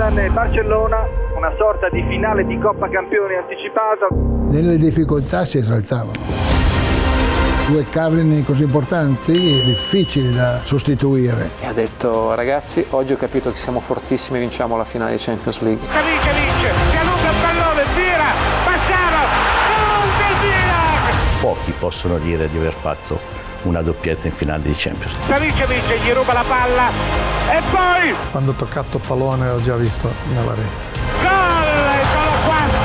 Milan e Barcellona, una sorta di finale di Coppa Campioni anticipata. Nelle difficoltà si esaltavano. Due cardini così importanti, difficili da sostituire. E ha detto: ragazzi, oggi ho capito che siamo fortissimi e vinciamo la finale di Champions League. Savićević, si allunga il pallone, tira, Massaro, gol del Milan! Pochi possono dire di aver fatto una doppietta in finale di Champions. Savićević gli ruba la palla e poi... Quando ho toccato il pallone l'ho già visto nella rete. Gol, eccolo 4!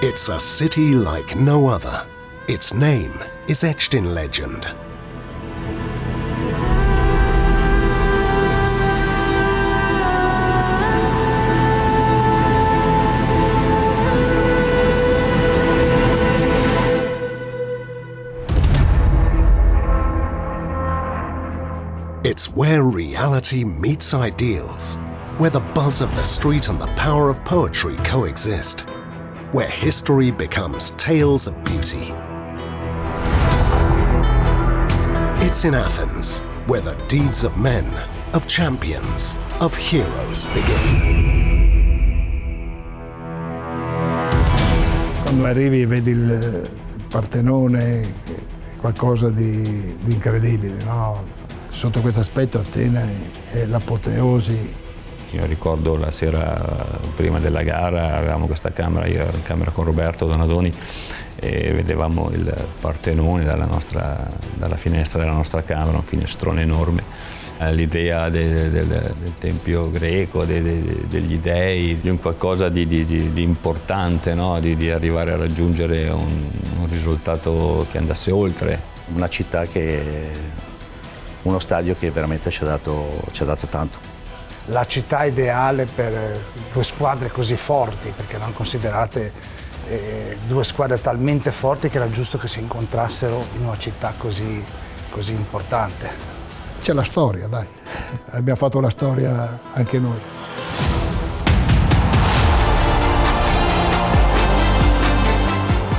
It's a city like no other. Its name is etched in legend. It's where reality meets ideals, where the buzz of the street and the power of poetry coexist, where history becomes tales of beauty. It's in Athens, where the deeds of men, of champions, of heroes begin. Quando arrivi e vedi il Partenone, è qualcosa di incredibile, no? Sotto questo aspetto Atene è l'apoteosi. Io ricordo la sera prima della gara, avevamo questa camera, io ero in camera con Roberto Donadoni e vedevamo il Partenone dalla finestra della nostra camera, un finestrone enorme. L'idea del tempio greco, degli dei, di un qualcosa di importante, no? di arrivare a raggiungere un risultato che andasse oltre. Una città uno stadio che veramente ci ha dato tanto. La città ideale per due squadre così forti, perché erano considerate due squadre talmente forti che era giusto che si incontrassero in una città così importante. C'è la storia, dai. Abbiamo fatto la storia anche noi.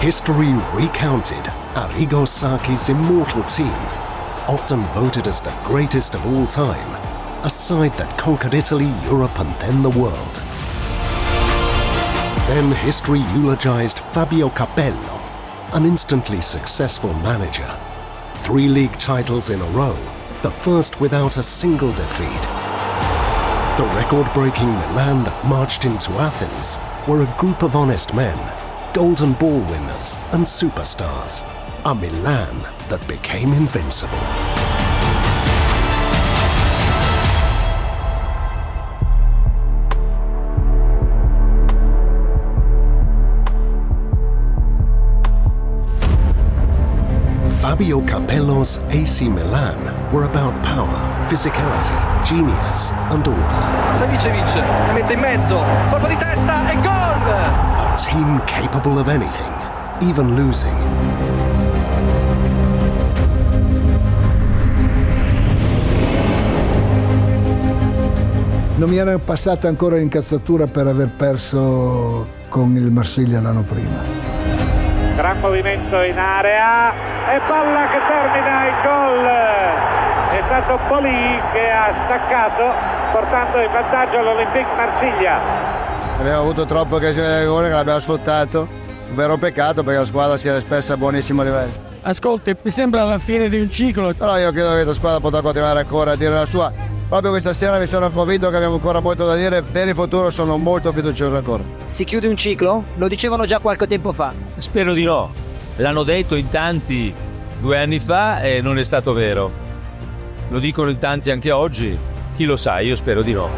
History recounted Arrigo Sacchi's immortal team, often voted as the greatest of all time, a side that conquered Italy, Europe and then the world. Then history eulogized Fabio Capello, an instantly successful manager. 3 league titles in a row, the first without a single defeat. The record-breaking Milan that marched into Athens were a group of honest men, golden ball winners and superstars. A Milan that became invincible. Fabio Capello's AC Milan were about power, physicality, genius and order. Savićević la mette in mezzo, colpo di testa e gol! A team capable of anything, even losing. Non mi era passata ancora l'incazzatura per aver perso con il Marsiglia l'anno prima. Gran movimento in area e palla che termina il gol. È stato Poli che ha staccato portando in vantaggio all'Olympique Marsiglia. Abbiamo avuto troppe occasioni di rigore che l'abbiamo sfruttato. Un vero peccato perché la squadra si era espressa a buonissimo livello. Ascolti, mi sembra la fine di un ciclo. Però io credo che questa squadra potrà continuare ancora a dire la sua. Proprio questa sera mi sono convinto che abbiamo ancora molto da dire, per il futuro sono molto fiducioso ancora. Si chiude un ciclo? Lo dicevano già qualche tempo fa. Spero di no. L'hanno detto in tanti 2 anni fa e non è stato vero. Lo dicono in tanti anche oggi. Chi lo sa, io spero di no.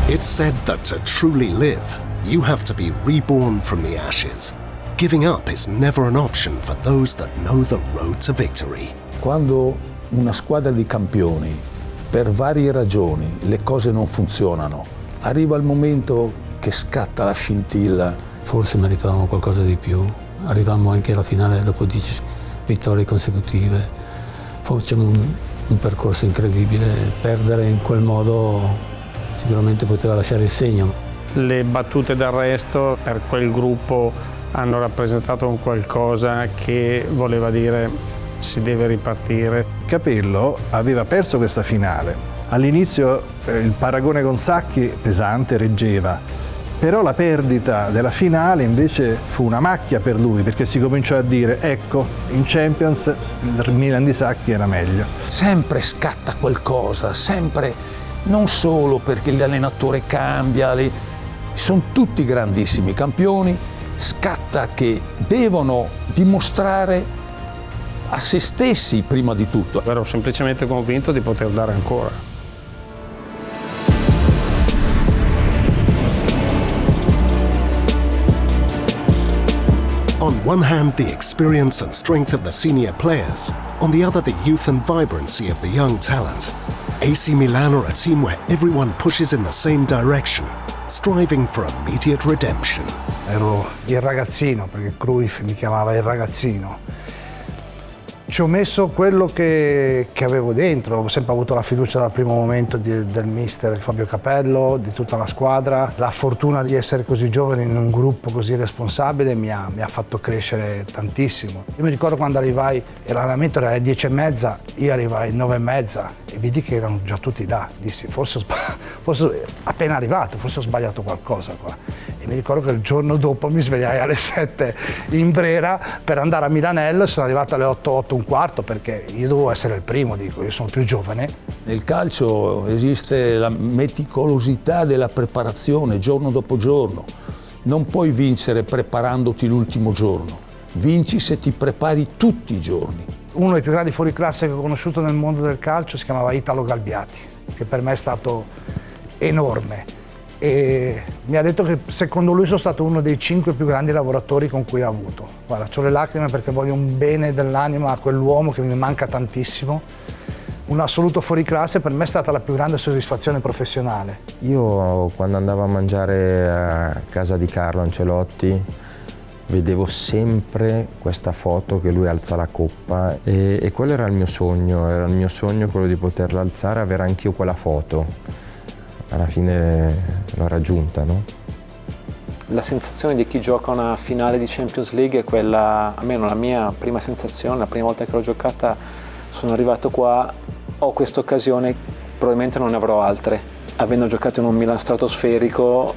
It's said that to truly live, you have to be reborn from the ashes. Giving up is never an option for those that know the road to victory. Quando una squadra di campioni, per varie ragioni, le cose non funzionano, arriva il momento che scatta la scintilla. Forse meritavamo qualcosa di più, arrivammo anche alla finale dopo 10 vittorie consecutive, facciamo un percorso incredibile, perdere in quel modo sicuramente poteva lasciare il segno. Le battute d'arresto per quel gruppo hanno rappresentato un qualcosa che voleva dire si deve ripartire. Capello aveva perso questa finale. All'inizio il paragone con Sacchi pesante, reggeva. Però la perdita della finale invece fu una macchia per lui, perché si cominciò a dire ecco, in Champions il Milan di Sacchi era meglio. Sempre scatta qualcosa, sempre, non solo perché l'allenatore cambia, sono tutti grandissimi campioni, scatta che devono dimostrare a se stessi prima di tutto. Ero semplicemente convinto di poter dare ancora. On one hand, the experience and strength of the senior players, on the other, the youth and vibrancy of the young talent. AC Milan are a team where everyone pushes in the same direction, striving for immediate redemption. Ero il ragazzino, perché Cruyff mi chiamava il ragazzino. Ci ho messo quello che avevo dentro, ho sempre avuto la fiducia dal primo momento del mister Fabio Capello, di tutta la squadra. La fortuna di essere così giovane in un gruppo così responsabile mi ha fatto crescere tantissimo. Io mi ricordo quando arrivai, l'allenamento era alle 10:30, io arrivai alle 9:30 e vidi che erano già tutti là. Dissi, forse appena arrivato, forse ho sbagliato qualcosa qua. E mi ricordo che il giorno dopo mi svegliai alle 7 in Brera per andare a Milanello e sono arrivato alle 8:15 perché io dovevo essere il primo, dico, io sono più giovane. Nel calcio esiste la meticolosità della preparazione giorno dopo giorno. Non puoi vincere preparandoti l'ultimo giorno, vinci se ti prepari tutti i giorni. Uno dei più grandi fuoriclasse che ho conosciuto nel mondo del calcio si chiamava Italo Galbiati, che per me è stato enorme. E mi ha detto che secondo lui sono stato uno dei 5 più grandi lavoratori con cui ha avuto. Guarda, c'ho le lacrime perché voglio un bene dell'anima a quell'uomo che mi manca tantissimo. Un assoluto fuoriclasse, per me è stata la più grande soddisfazione professionale. Io quando andavo a mangiare a casa di Carlo Ancelotti vedevo sempre questa foto che lui alza la coppa e quello era il mio sogno quello di poterla alzare e avere anch'io quella foto. Alla fine l'ho raggiunta, no? La sensazione di chi gioca una finale di Champions League è quella, almeno la mia prima sensazione, la prima volta che l'ho giocata, sono arrivato qua, ho questa occasione, probabilmente non ne avrò altre. Avendo giocato in un Milan stratosferico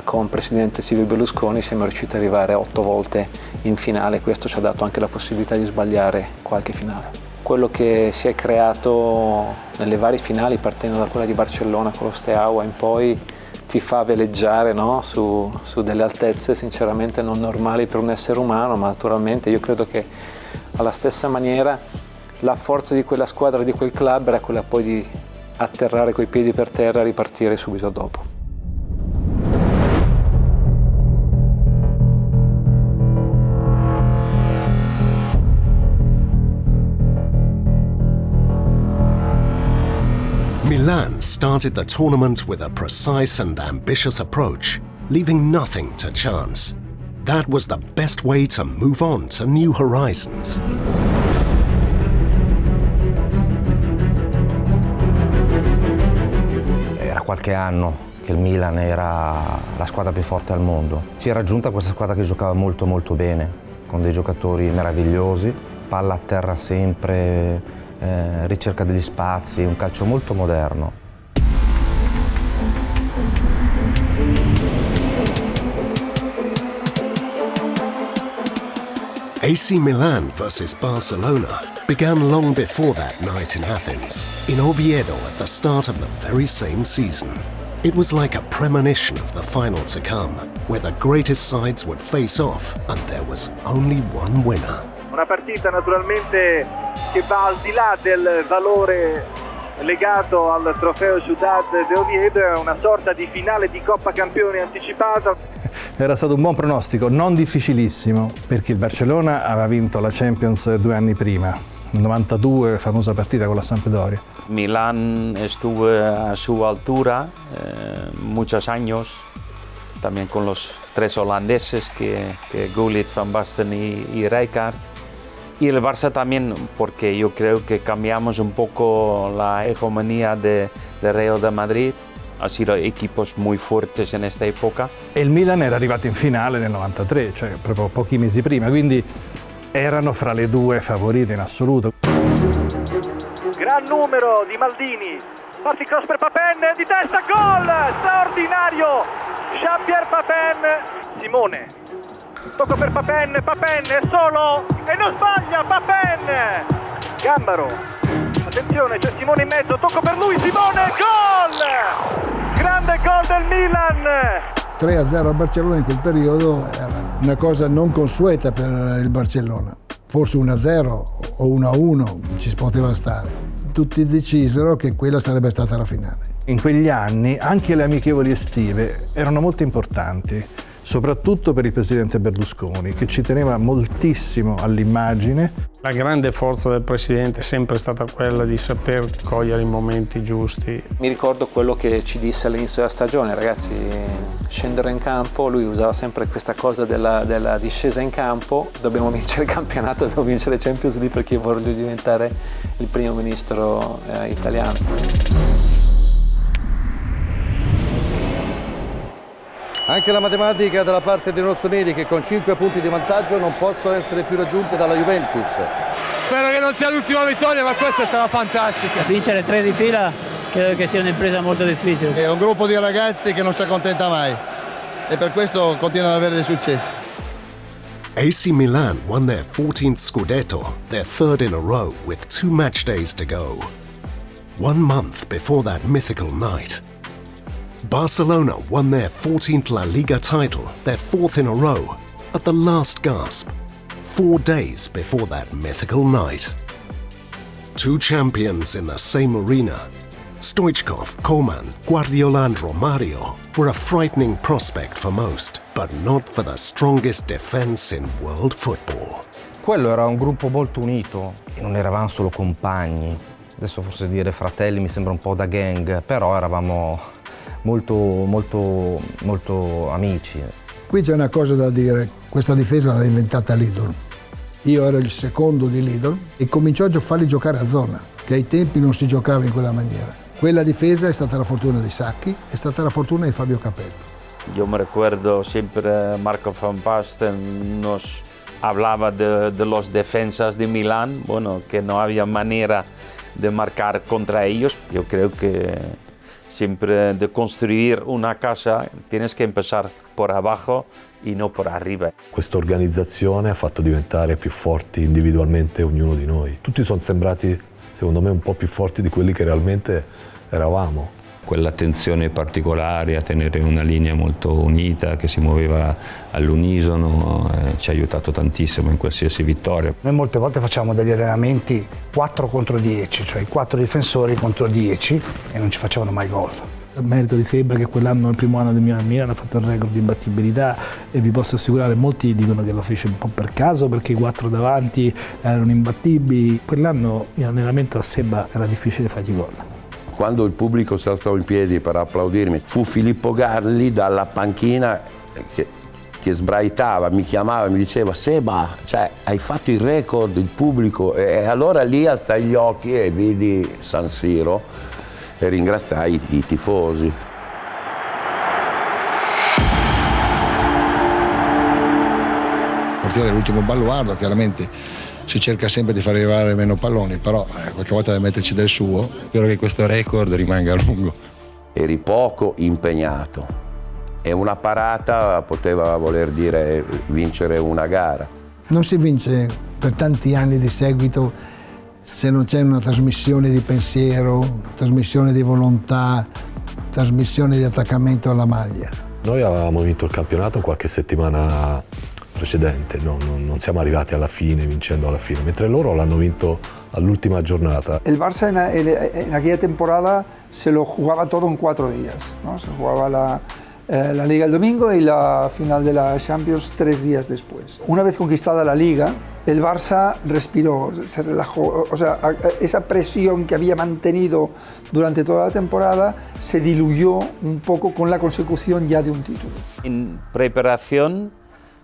con presidente Silvio Berlusconi siamo riusciti ad arrivare 8 volte in finale, questo ci ha dato anche la possibilità di sbagliare qualche finale. Quello che si è creato nelle varie finali, partendo da quella di Barcellona con lo Steaua in poi, ti fa veleggiare, no? su delle altezze sinceramente non normali per un essere umano, ma naturalmente io credo che alla stessa maniera la forza di quella squadra, di quel club, era quella poi di atterrare coi piedi per terra e ripartire subito dopo. Milan started the tournament with a precise and ambitious approach, leaving nothing to chance. That was the best way to move on to new horizons. Era qualche anno che il Milan era la squadra più forte al mondo. Si era raggiunta questa squadra che giocava molto molto bene, con dei giocatori meravigliosi, palla a terra sempre, ricerca degli spazi, un calcio molto moderno. AC Milan versus Barcelona began long before that night in Athens, in Oviedo at the start of the very same season. It was like a premonition of the final to come, where the greatest sides would face off and there was only one winner. Una partita naturalmente che va al di là del valore legato al trofeo Ciudad de Oviedo, è una sorta di finale di Coppa Campioni anticipata. Era stato un buon pronostico, non difficilissimo, perché il Barcellona aveva vinto la Champions 2 anni prima, nel 92, famosa partita con la Sampdoria. Milan estuvo a su altura muchos años, también con los 3 holandeses que Gullit, Van Basten y Rijkaard. Y el Barça también, porque yo creo que cambiamos un poco la hegemonía de Real de Madrid. ha sido equipos muy fuertes en esta época. E il Milan era arrivato in finale nel 93, cioè proprio pochi mesi prima, quindi erano fra le due favorite in assoluto. Gran numero di Maldini, passi cross per Papen, di testa, gol! Straordinario! Jean-Pierre Papen, Simone, tocco per Papen, Papen è solo e non sbaglia, Papen! Gambaro, attenzione, c'è Simone in mezzo, tocco per lui, Simone, gol! Grande gol del Milan! 3-0 a Barcellona in quel periodo era una cosa non consueta per il Barcellona. Forse 1-0 o 1-1 ci poteva stare. Tutti decisero che quella sarebbe stata la finale. In quegli anni anche le amichevoli estive erano molto importanti, soprattutto per il presidente Berlusconi, che ci teneva moltissimo all'immagine. La grande forza del presidente è sempre stata quella di saper cogliere i momenti giusti. Mi ricordo quello che ci disse all'inizio della stagione, ragazzi, scendere in campo, lui usava sempre questa cosa della discesa in campo, dobbiamo vincere il campionato, dobbiamo vincere le Champions League perché io voglio diventare il primo ministro italiano. Anche la matematica dalla parte dei rossoneri che con 5 punti di vantaggio non possono essere più raggiunte dalla Juventus. Spero che non sia l'ultima vittoria, ma questa è stata fantastica. Vincere 3 di fila credo che sia un'impresa molto difficile. È un gruppo di ragazzi che non si accontenta mai e per questo continuano ad avere dei successi. AC Milan won their 14th Scudetto, their third in a row with 2 match days to go. 1 month before that mythical night, Barcelona won their 14th La Liga title, their 4th in a row, at the last gasp, 4 days before that mythical night. 2 champions in the same arena. Stoichkov, Koeman, Guardiola and Romario were a frightening prospect for most, but not for the strongest defense in world football. Quello era un gruppo molto unito, e non eravamo solo compagni. Adesso forse dire fratelli mi sembra un po' da gang, però eravamo molto amici. Qui c'è una cosa da dire, questa difesa l'ha inventata Lidl. Io ero il secondo di Lidl e cominciò a farli giocare a zona, che ai tempi non si giocava in quella maniera. Quella difesa è stata la fortuna di Sacchi, è stata la fortuna di Fabio Capello. Yo me recuerdo siempre Marco Van Basten nos hablaba de los defensas de Milán, bueno, que no había manera de marcar contra ellos. Yo creo que siempre de construir una casa tienes que empezar por abajo y no por arriba. Questa organizzazione ha fatto diventare più forti individualmente ognuno di noi. Tutti sono sembrati, secondo me, un po' più forti di quelli che realmente eravamo. Quell'attenzione particolare a tenere una linea molto unita che si muoveva all'unisono ci ha aiutato tantissimo in qualsiasi vittoria. Noi molte volte facciamo degli allenamenti 4 contro 10, cioè 4 difensori contro 10 e non ci facevano mai gol. Il merito di Seba che quell'anno, il primo anno del Milan, ha fatto il record di imbattibilità e vi posso assicurare, molti dicono che lo fece un po' per caso perché i 4 davanti erano imbattibili. Quell'anno in allenamento a Seba era difficile fargli gol. Quando il pubblico si alzò in piedi per applaudirmi, fu Filippo Galli dalla panchina che sbraitava, mi chiamava e mi diceva: Seba, cioè, hai fatto il record, il pubblico. E allora lì alzai gli occhi e vidi San Siro e ringraziai i tifosi. Il portiere è l'ultimo baluardo, chiaramente si cerca sempre di far arrivare meno palloni, però qualche volta deve metterci del suo. Spero che questo record rimanga a lungo. Eri poco impegnato e una parata poteva voler dire vincere una gara. Non si vince per tanti anni di seguito se non c'è una trasmissione di pensiero, trasmissione di volontà, trasmissione di attaccamento alla maglia. Noi avevamo vinto il campionato qualche settimana precedente, non siamo arrivati alla fine, vincendo alla fine, mentre loro l'hanno vinto all'ultima giornata. El Barça en aquella temporada se lo jugaba todo en 4 días, ¿no? Se jugaba la Liga el domingo y la final de la Champions 3 días después. Una vez conquistada la Liga, el Barça respiró, se relajó, o sea, esa presión que había mantenido durante toda la temporada se diluyó un poco con la consecución ya de un título. En preparación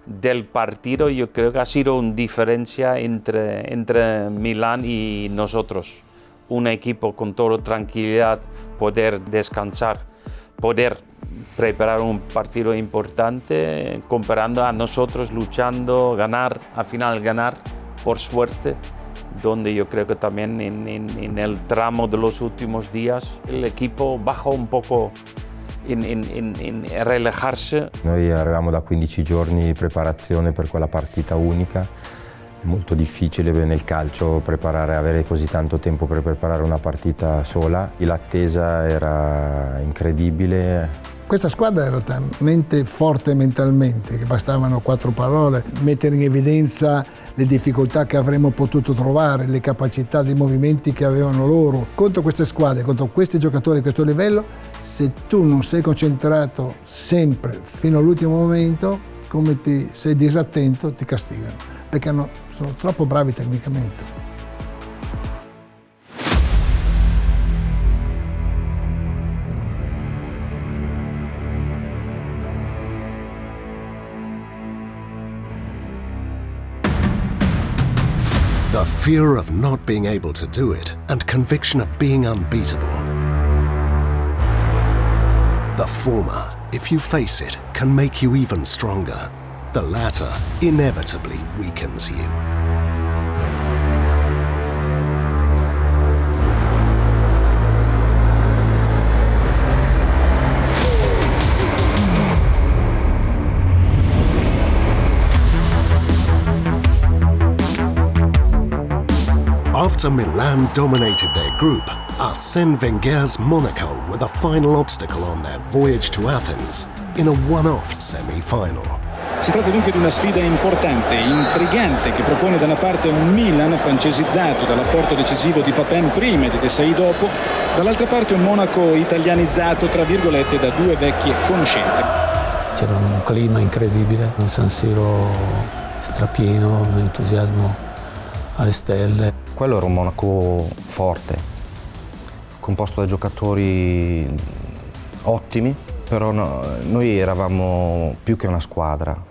del partido yo creo que ha sido una diferencia entre Milán y nosotros. Un equipo con toda tranquilidad, poder descansar, poder preparar un partido importante, comparando a nosotros luchando, ganar, al final ganar por suerte, donde yo creo que también en el tramo de los últimos días el equipo bajó un poco in relajarsi. Noi arriviamo da 15 giorni di preparazione per quella partita unica. È molto difficile nel calcio avere così tanto tempo per preparare una partita sola. L'attesa era incredibile. Questa squadra era talmente forte mentalmente che bastavano 4 parole, mettere in evidenza le difficoltà che avremmo potuto trovare, le capacità dei movimenti che avevano loro. Contro queste squadre, contro questi giocatori a questo livello, se tu non sei concentrato sempre fino all'ultimo momento, come sei disattento, ti castigano, perché sono troppo bravi tecnicamente. The fear of not being able to do it and conviction of being unbeatable. The former, if you face it, can make you even stronger. The latter inevitably weakens you. After Milan dominated their group, Arsène Wenger's Monaco were the final obstacle on their voyage to Athens in a one-off semi-final. Si tratta dunque di una sfida importante, intrigante, che propone da una parte un Milan francesizzato dall'apporto decisivo di Papin prima e di Desailly dopo, dall'altra parte un Monaco italianizzato, tra virgolette, da 2 vecchie conoscenze. C'era un clima incredibile, un San Siro strapieno, un entusiasmo alle stelle. Quello era un Monaco forte, composto da giocatori ottimi, però noi eravamo più che una squadra.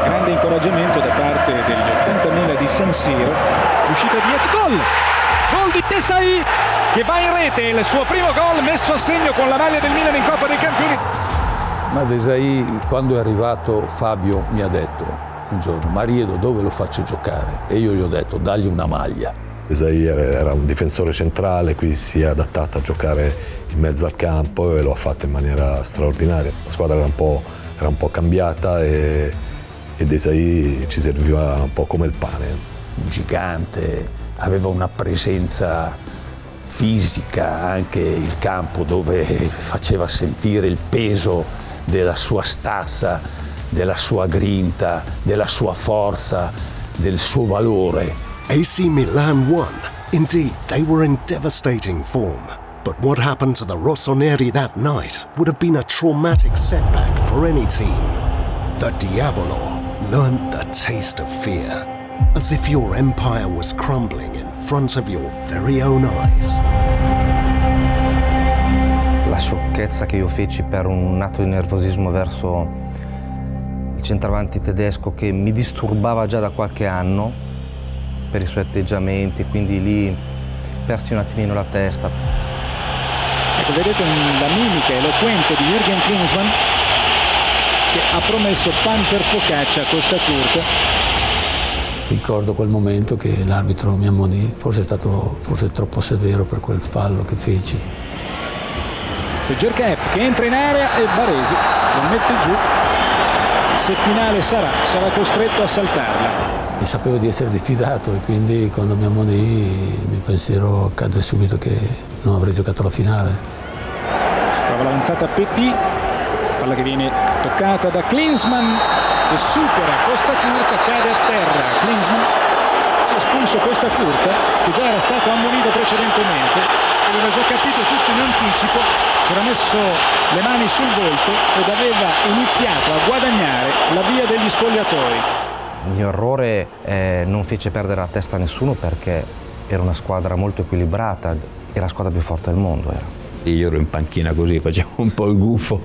Grande incoraggiamento da parte degli 80.000 di San Siro, uscita di gol di Desailly che va in rete, il suo primo gol messo a segno con la maglia del Milan in Coppa dei Campioni. Ma Desailly, quando è arrivato, Fabio mi ha detto un giorno: ma Ariedo dove lo faccio giocare? E io gli ho detto: dagli una maglia. Desailly era un difensore centrale, qui si è adattato a giocare in mezzo al campo e lo ha fatto in maniera straordinaria. La squadra era un po' cambiata e Desailly ci serviva un po' come il pane. Un gigante, aveva una presenza fisica, anche il campo dove faceva sentire il peso della sua stazza, della sua grinta, della sua forza, del suo valore. AC Milan won. Indeed, they were in devastating form. But what happened to the Rossoneri that night would have been a traumatic setback for any team. The Diavolo learned the taste of fear, as if your empire was crumbling in front of your very own eyes. La sciocchezza che io feci per un atto di nervosismo verso il centravanti tedesco, che mi disturbava già da qualche anno per i suoi atteggiamenti, quindi lì persi un attimino la testa. Ecco, vedete la mimica eloquente di Jürgen Klinsmann, che ha promesso pan per focaccia a Costacurta. Ricordo quel momento che l'arbitro mi ammonì, forse è stato troppo severo per quel fallo che feci. Gerkaev che entra in area e Baresi lo mette giù. Se finale sarà costretto a saltarla. E sapevo di essere diffidato e quindi quando mi ammonì il mio pensiero cadde subito che non avrei giocato la finale. Prova l'avanzata Petit, palla che viene toccata da Klinsmann e supera Costacurta, cade a terra. Klinsmann ha espulso Costacurta, che già era stato ammonito precedentemente, aveva già capito tutto in anticipo, si era messo le mani sul volto ed aveva iniziato a guadagnare la via degli spogliatoi. Il mio errore non fece perdere la testa a nessuno, perché era una squadra molto equilibrata e la squadra più forte del mondo era. Io ero in panchina così, facevo un po' il gufo.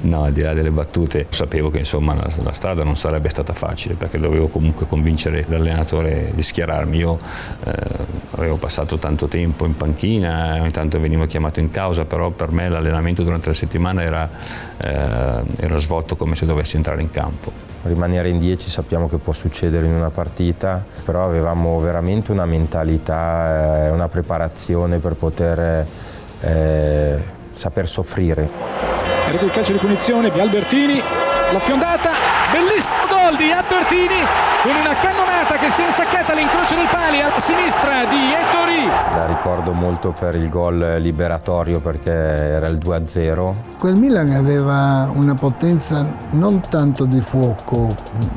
No, al di là delle battute, sapevo che insomma la strada non sarebbe stata facile, perché dovevo comunque convincere l'allenatore di schierarmi. Io avevo passato tanto tempo in panchina, ogni tanto venivo chiamato in causa, però per me l'allenamento durante la settimana era svolto come se dovessi entrare in campo. Rimanere in 10 sappiamo che può succedere in una partita, però avevamo veramente una mentalità, una preparazione per poter saper soffrire. Ecco il calcio di punizione di Albertini, la fiondata, bellissimo gol di Albertini con una cannonata che si è insaccata all'incrocio dei pali a sinistra di Ettori. La ricordo molto per il gol liberatorio, perché era il 2-0. Quel Milan aveva una potenza non tanto di fuoco,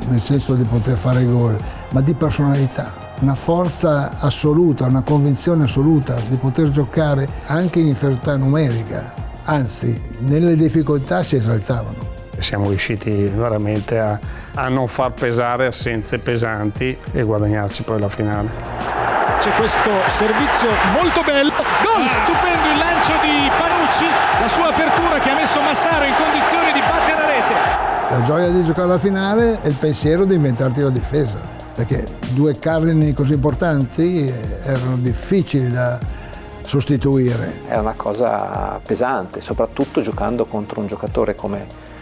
nel senso di poter fare gol, ma di personalità. Una forza assoluta, una convinzione assoluta di poter giocare anche in inferiorità numerica. Anzi, nelle difficoltà si esaltavano. Siamo riusciti veramente a non far pesare assenze pesanti e guadagnarci poi la finale. C'è questo servizio molto bello, gol stupendo, il lancio di Panucci, la sua apertura che ha messo Massaro in condizione di battere a rete. La gioia di giocare la finale è il pensiero di inventarti la difesa, perché due cardini così importanti erano difficili da sostituire. È una cosa pesante, soprattutto giocando contro un giocatore come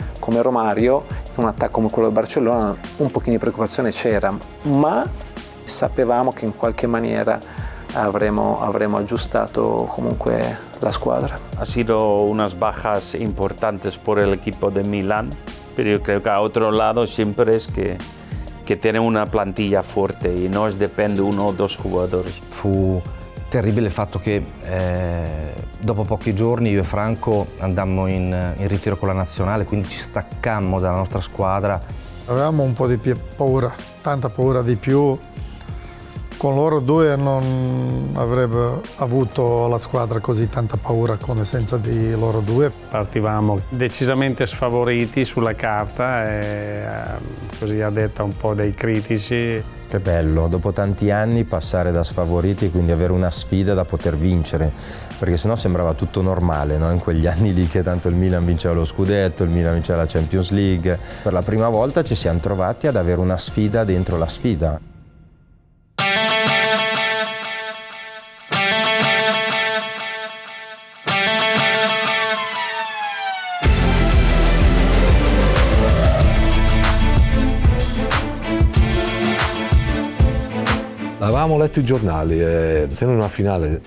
Romario. In un attacco come quello del Barcellona un pochino di preoccupazione c'era, ma sapevamo che in qualche maniera avremo aggiustato comunque la squadra. Ha sido unas bajas importantes por el equipo de Milan, pero yo creo que a otro lado siempre es que tiene una plantilla fuerte y no es depende uno o dos jugadores. Fu terribile il fatto che dopo pochi giorni io e Franco andammo in ritiro con la nazionale, quindi ci staccammo dalla nostra squadra. Avevamo un po' di più paura, tanta paura di più. Con loro due non avrebbe avuto la squadra così tanta paura come senza di loro due. Partivamo decisamente sfavoriti sulla carta, e così a detta un po' dei critici. Che bello, dopo tanti anni passare da sfavoriti e quindi avere una sfida da poter vincere, perché sennò sembrava tutto normale, no? In quegli anni lì che tanto il Milan vinceva lo scudetto, il Milan vinceva la Champions League. Per la prima volta ci siamo trovati ad avere una sfida dentro la sfida. Avevamo letto i giornali e se in una finale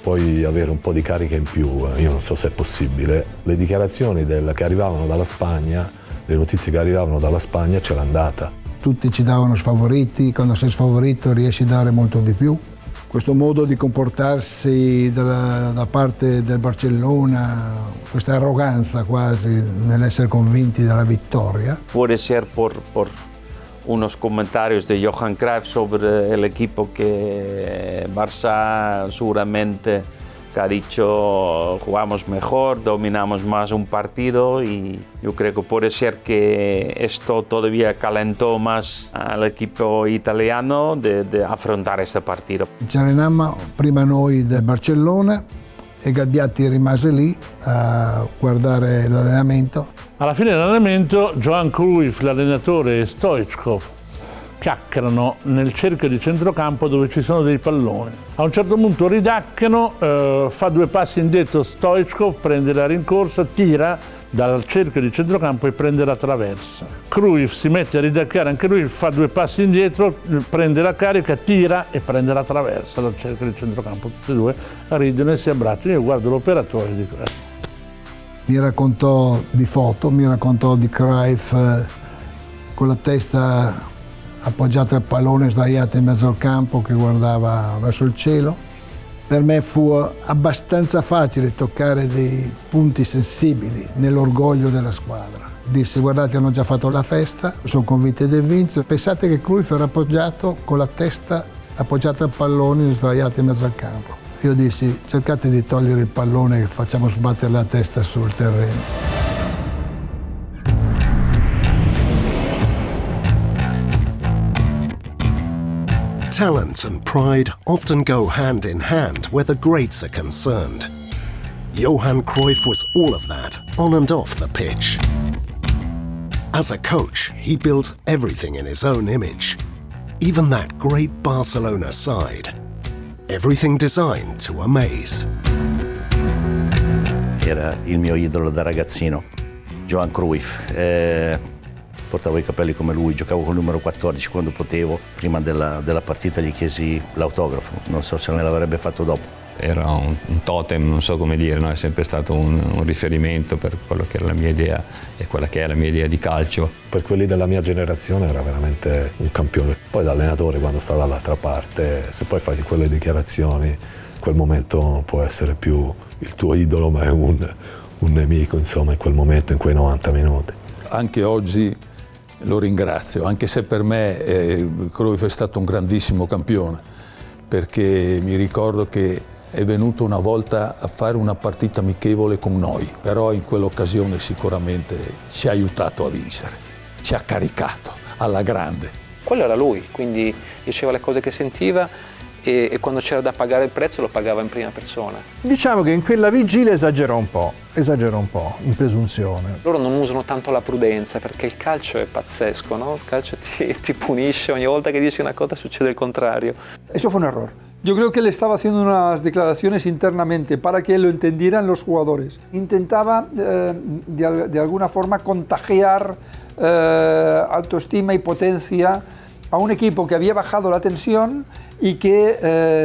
puoi avere un po' di carica in più, io non so se è possibile. Le dichiarazioni che arrivavano dalla Spagna, le notizie che arrivavano dalla Spagna c'era andata. Tutti ci davano sfavoriti, quando sei sfavorito riesci a dare molto di più. Questo modo di comportarsi da parte del Barcellona, questa arroganza quasi nell'essere convinti della vittoria. Puede ser por unos comentarios de Johan Cruyff sobre el equipo que Barça seguramente que ha dicho jugamos mejor, dominamos más un partido y yo creo que puede ser que esto todavía calentó más al equipo italiano de affrontare questo partito. Ci allenammo prima noi del Barcellona e Gabbiati rimase lì a guardare l'allenamento. Alla fine dell'allenamento Johan Cruyff, l'allenatore, e Stoichkov chiacchierano nel cerchio di centrocampo dove ci sono dei palloni. A un certo punto ridacchiano, fa due passi indietro Stoichkov, prende la rincorsa, tira dal cerchio di centrocampo e prende la traversa. Cruyff si mette a ridacchiare anche lui, fa due passi indietro, prende la carica, tira e prende la traversa dal cerchio di centrocampo. Tutti e due ridono e si abbracciano. Io guardo l'operatore e dico Mi raccontò di foto, mi raccontò di Cruyff con la testa appoggiata al pallone, sdraiata in mezzo al campo che guardava verso il cielo. Per me fu abbastanza facile toccare dei punti sensibili nell'orgoglio della squadra. Disse: guardate, hanno già fatto la festa, sono convinti di vincere. Pensate che Cruyff era appoggiato con la testa appoggiata al pallone, sdraiata in mezzo al campo. Io dissi: cercate di togliere il pallone e facciamo sbattere la testa sul terreno. Talent and pride often go hand in hand where the greats are concerned. Johan Cruyff was all of that, on and off the pitch. As a coach, he built everything in his own image. Even that great Barcelona side. Everything designed to amaze. Era il mio idolo da ragazzino, Johan Cruyff. Portavo i capelli come lui, giocavo col numero 14 quando potevo. Prima della partita gli chiesi l'autografo, non so se me l'avrebbe fatto dopo. Era un totem, non so come dire, no? È sempre stato un riferimento per quello che era la mia idea e quella che è la mia idea di calcio. Per quelli della mia generazione era veramente un campione. Poi da allenatore, quando sta dall'altra parte, se poi fai quelle dichiarazioni, quel momento può essere più il tuo idolo, ma è un nemico, insomma, in quel momento, in quei 90 minuti. Anche oggi lo ringrazio, anche se per me Cruyff è stato un grandissimo campione, perché mi ricordo che è venuto una volta a fare una partita amichevole con noi, però in quell'occasione sicuramente ci ha aiutato a vincere, ci ha caricato alla grande. Quello era lui, quindi diceva le cose che sentiva e quando c'era da pagare il prezzo lo pagava in prima persona. Diciamo che in quella vigilia esagera un po', in presunzione. Loro non usano tanto la prudenza perché il calcio è pazzesco, ¿no? Il calcio ti punisce, ogni volta che dici una cosa succede il contrario. Eso fue un error. Yo creo que él estaba haciendo unas declaraciones internamente para que lo entendieran los jugadores. Intentaba de alguna forma contagiar autoestima y potencia a un equipo que había bajado la tensión y que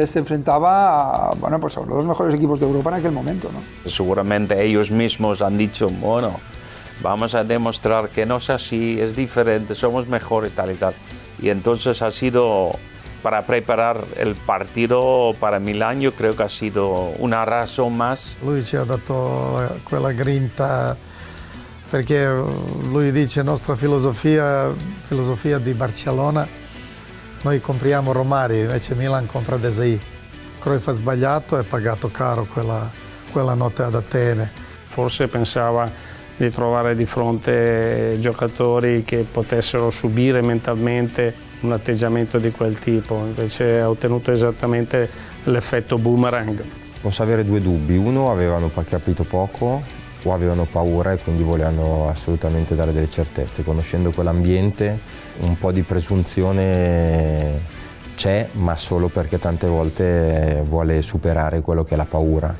se enfrentaba a uno de los mejores equipos de Europa en aquel momento, ¿no? Seguramente ellos mismos han dicho, bueno, vamos a demostrar que no es así, es diferente, somos mejores, tal y tal. Y entonces ha sido, para preparar il partito para Milan, io credo che ha sido una razón más. Lui ci ha dato quella grinta perché lui dice nostra filosofia di Barcellona, noi compriamo Romario, invece Milan compra Desai. Cruyff ha sbagliato e ha pagato caro quella notte ad Atene. Forse pensava di trovare di fronte giocatori che potessero subire mentalmente un atteggiamento di quel tipo, invece ha ottenuto esattamente l'effetto boomerang. Posso avere due dubbi: uno, avevano capito poco o avevano paura e quindi volevano assolutamente dare delle certezze. Conoscendo quell'ambiente un po' di presunzione c'è, ma solo perché tante volte vuole superare quello che è la paura.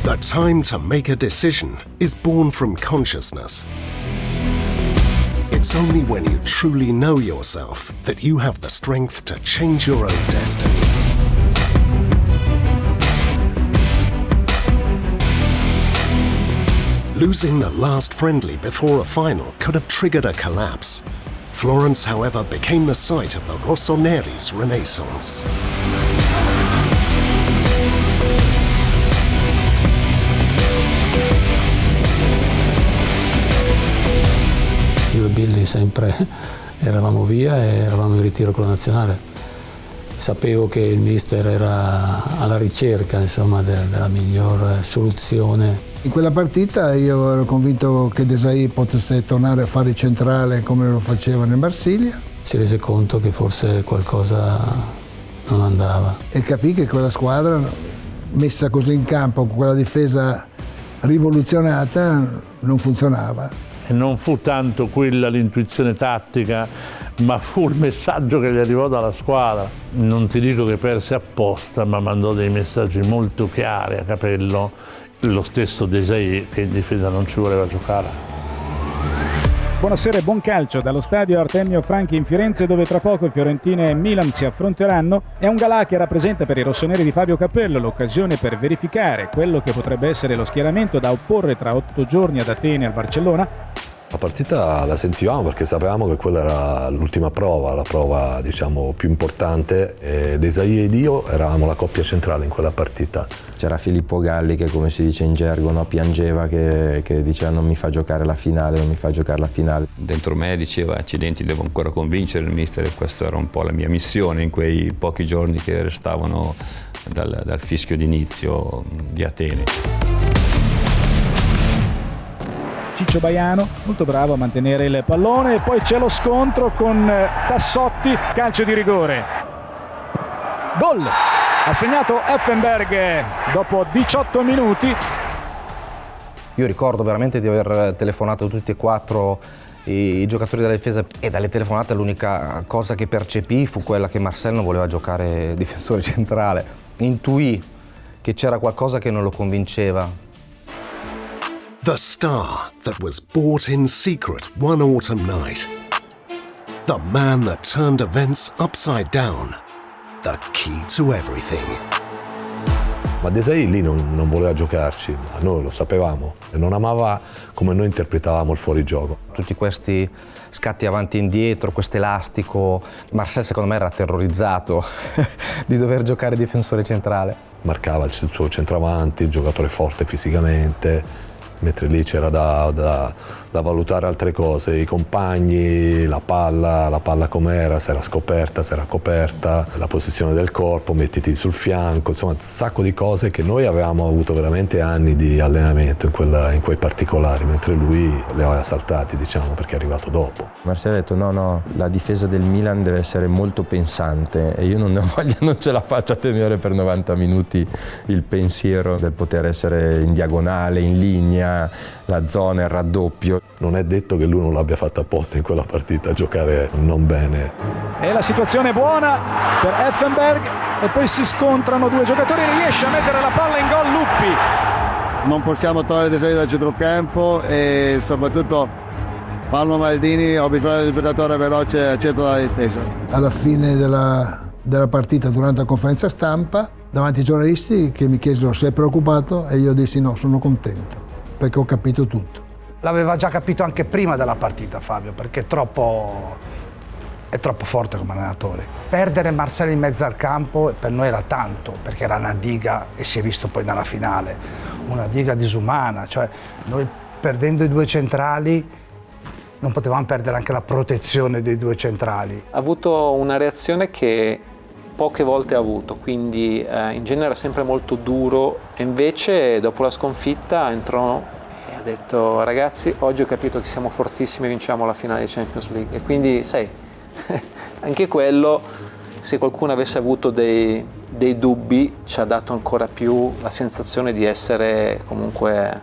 The time to make a decision is born from consciousness. It's only when you truly know yourself that you have the strength to change your own destiny. Losing the last friendly before a final could have triggered a collapse. Florence, however, became the site of the Rossoneri's renaissance. Io e Billy sempre eravamo via e eravamo in ritiro con la nazionale. Sapevo che il mister era alla ricerca, insomma, della miglior soluzione. In quella partita io ero convinto che Desai potesse tornare a fare il centrale come lo faceva nel Marsiglia. Si rese conto che forse qualcosa non andava. E capì che quella squadra, messa così in campo, con quella difesa rivoluzionata, non funzionava. E non fu tanto quella l'intuizione tattica, ma fu il messaggio che gli arrivò dalla squadra. Non ti dico che perse apposta, ma mandò dei messaggi molto chiari a Capello, lo stesso Desai, che in difesa non ci voleva giocare. Buonasera e buon calcio dallo stadio Artemio Franchi in Firenze, dove tra poco Fiorentina e Milan si affronteranno. È un galà che rappresenta per i rossoneri di Fabio Capello l'occasione per verificare quello che potrebbe essere lo schieramento da opporre tra 8 giorni ad Atene al Barcellona. La partita la sentivamo perché sapevamo che quella era l'ultima prova, la prova diciamo più importante, e Desai ed io eravamo la coppia centrale in quella partita. C'era Filippo Galli che, come si dice in gergo, no, piangeva, che diceva non mi fa giocare la finale, non mi fa giocare la finale. Dentro me diceva accidenti, devo ancora convincere il mister, e questa era un po' la mia missione in quei pochi giorni che restavano dal fischio d'inizio di Atene. Ciccio Baiano, molto bravo a mantenere il pallone, e poi c'è lo scontro con Tassotti, calcio di rigore. Gol! Ha segnato Effenberg dopo 18 minuti. Io ricordo veramente di aver telefonato tutti e quattro i giocatori della difesa, e dalle telefonate l'unica cosa che percepì fu quella che Marcel non voleva giocare difensore centrale. Intuì che c'era qualcosa che non lo convinceva. The star that was bought in secret one autumn night. The man that turned events upside down. The key to everything. Ma Desai lì non voleva giocarci, ma noi lo sapevamo, e non amava come noi interpretavamo il fuorigioco. Tutti questi scatti avanti e indietro, questo elastico, Marcel secondo me era terrorizzato di dover giocare difensore centrale. Marcava il suo centravanti, il giocatore forte fisicamente, mentre lì c'era da valutare altre cose, i compagni, la palla com'era, se era scoperta, se era coperta, la posizione del corpo, mettiti sul fianco, insomma un sacco di cose che noi avevamo avuto veramente anni di allenamento in quei particolari, mentre lui li aveva saltati, diciamo, perché è arrivato dopo. Marcelo ha detto no, la difesa del Milan deve essere molto pensante, e io non ne ho voglia, non ce la faccio a tenere per 90 minuti il pensiero del poter essere in diagonale, in linea, la zona, il raddoppio. Non è detto che lui non l'abbia fatto apposta in quella partita a giocare non bene. E la situazione è buona per Effenberg, e poi si scontrano due giocatori, riesce a mettere la palla in gol Luppi. Non possiamo togliere Desai dal centrocampo, e soprattutto Paolo Maldini, ho bisogno di un giocatore veloce al centro della difesa. Alla fine della partita, durante la conferenza stampa, davanti ai giornalisti che mi chiesero se è preoccupato, e io dissi no, sono contento, perché ho capito tutto. L'aveva già capito anche prima della partita Fabio, perché è troppo forte come allenatore. Perdere Marcel in mezzo al campo per noi era tanto, perché era una diga, e si è visto poi nella finale, una diga disumana, cioè noi perdendo i due centrali non potevamo perdere anche la protezione dei due centrali. Ha avuto una reazione che poche volte ha avuto, quindi in genere era sempre molto duro, e invece dopo la sconfitta entrò e ha detto: ragazzi, oggi ho capito che siamo fortissimi e vinciamo la finale di Champions League. E quindi sai, anche quello, se qualcuno avesse avuto dei dubbi, ci ha dato ancora più la sensazione di essere comunque,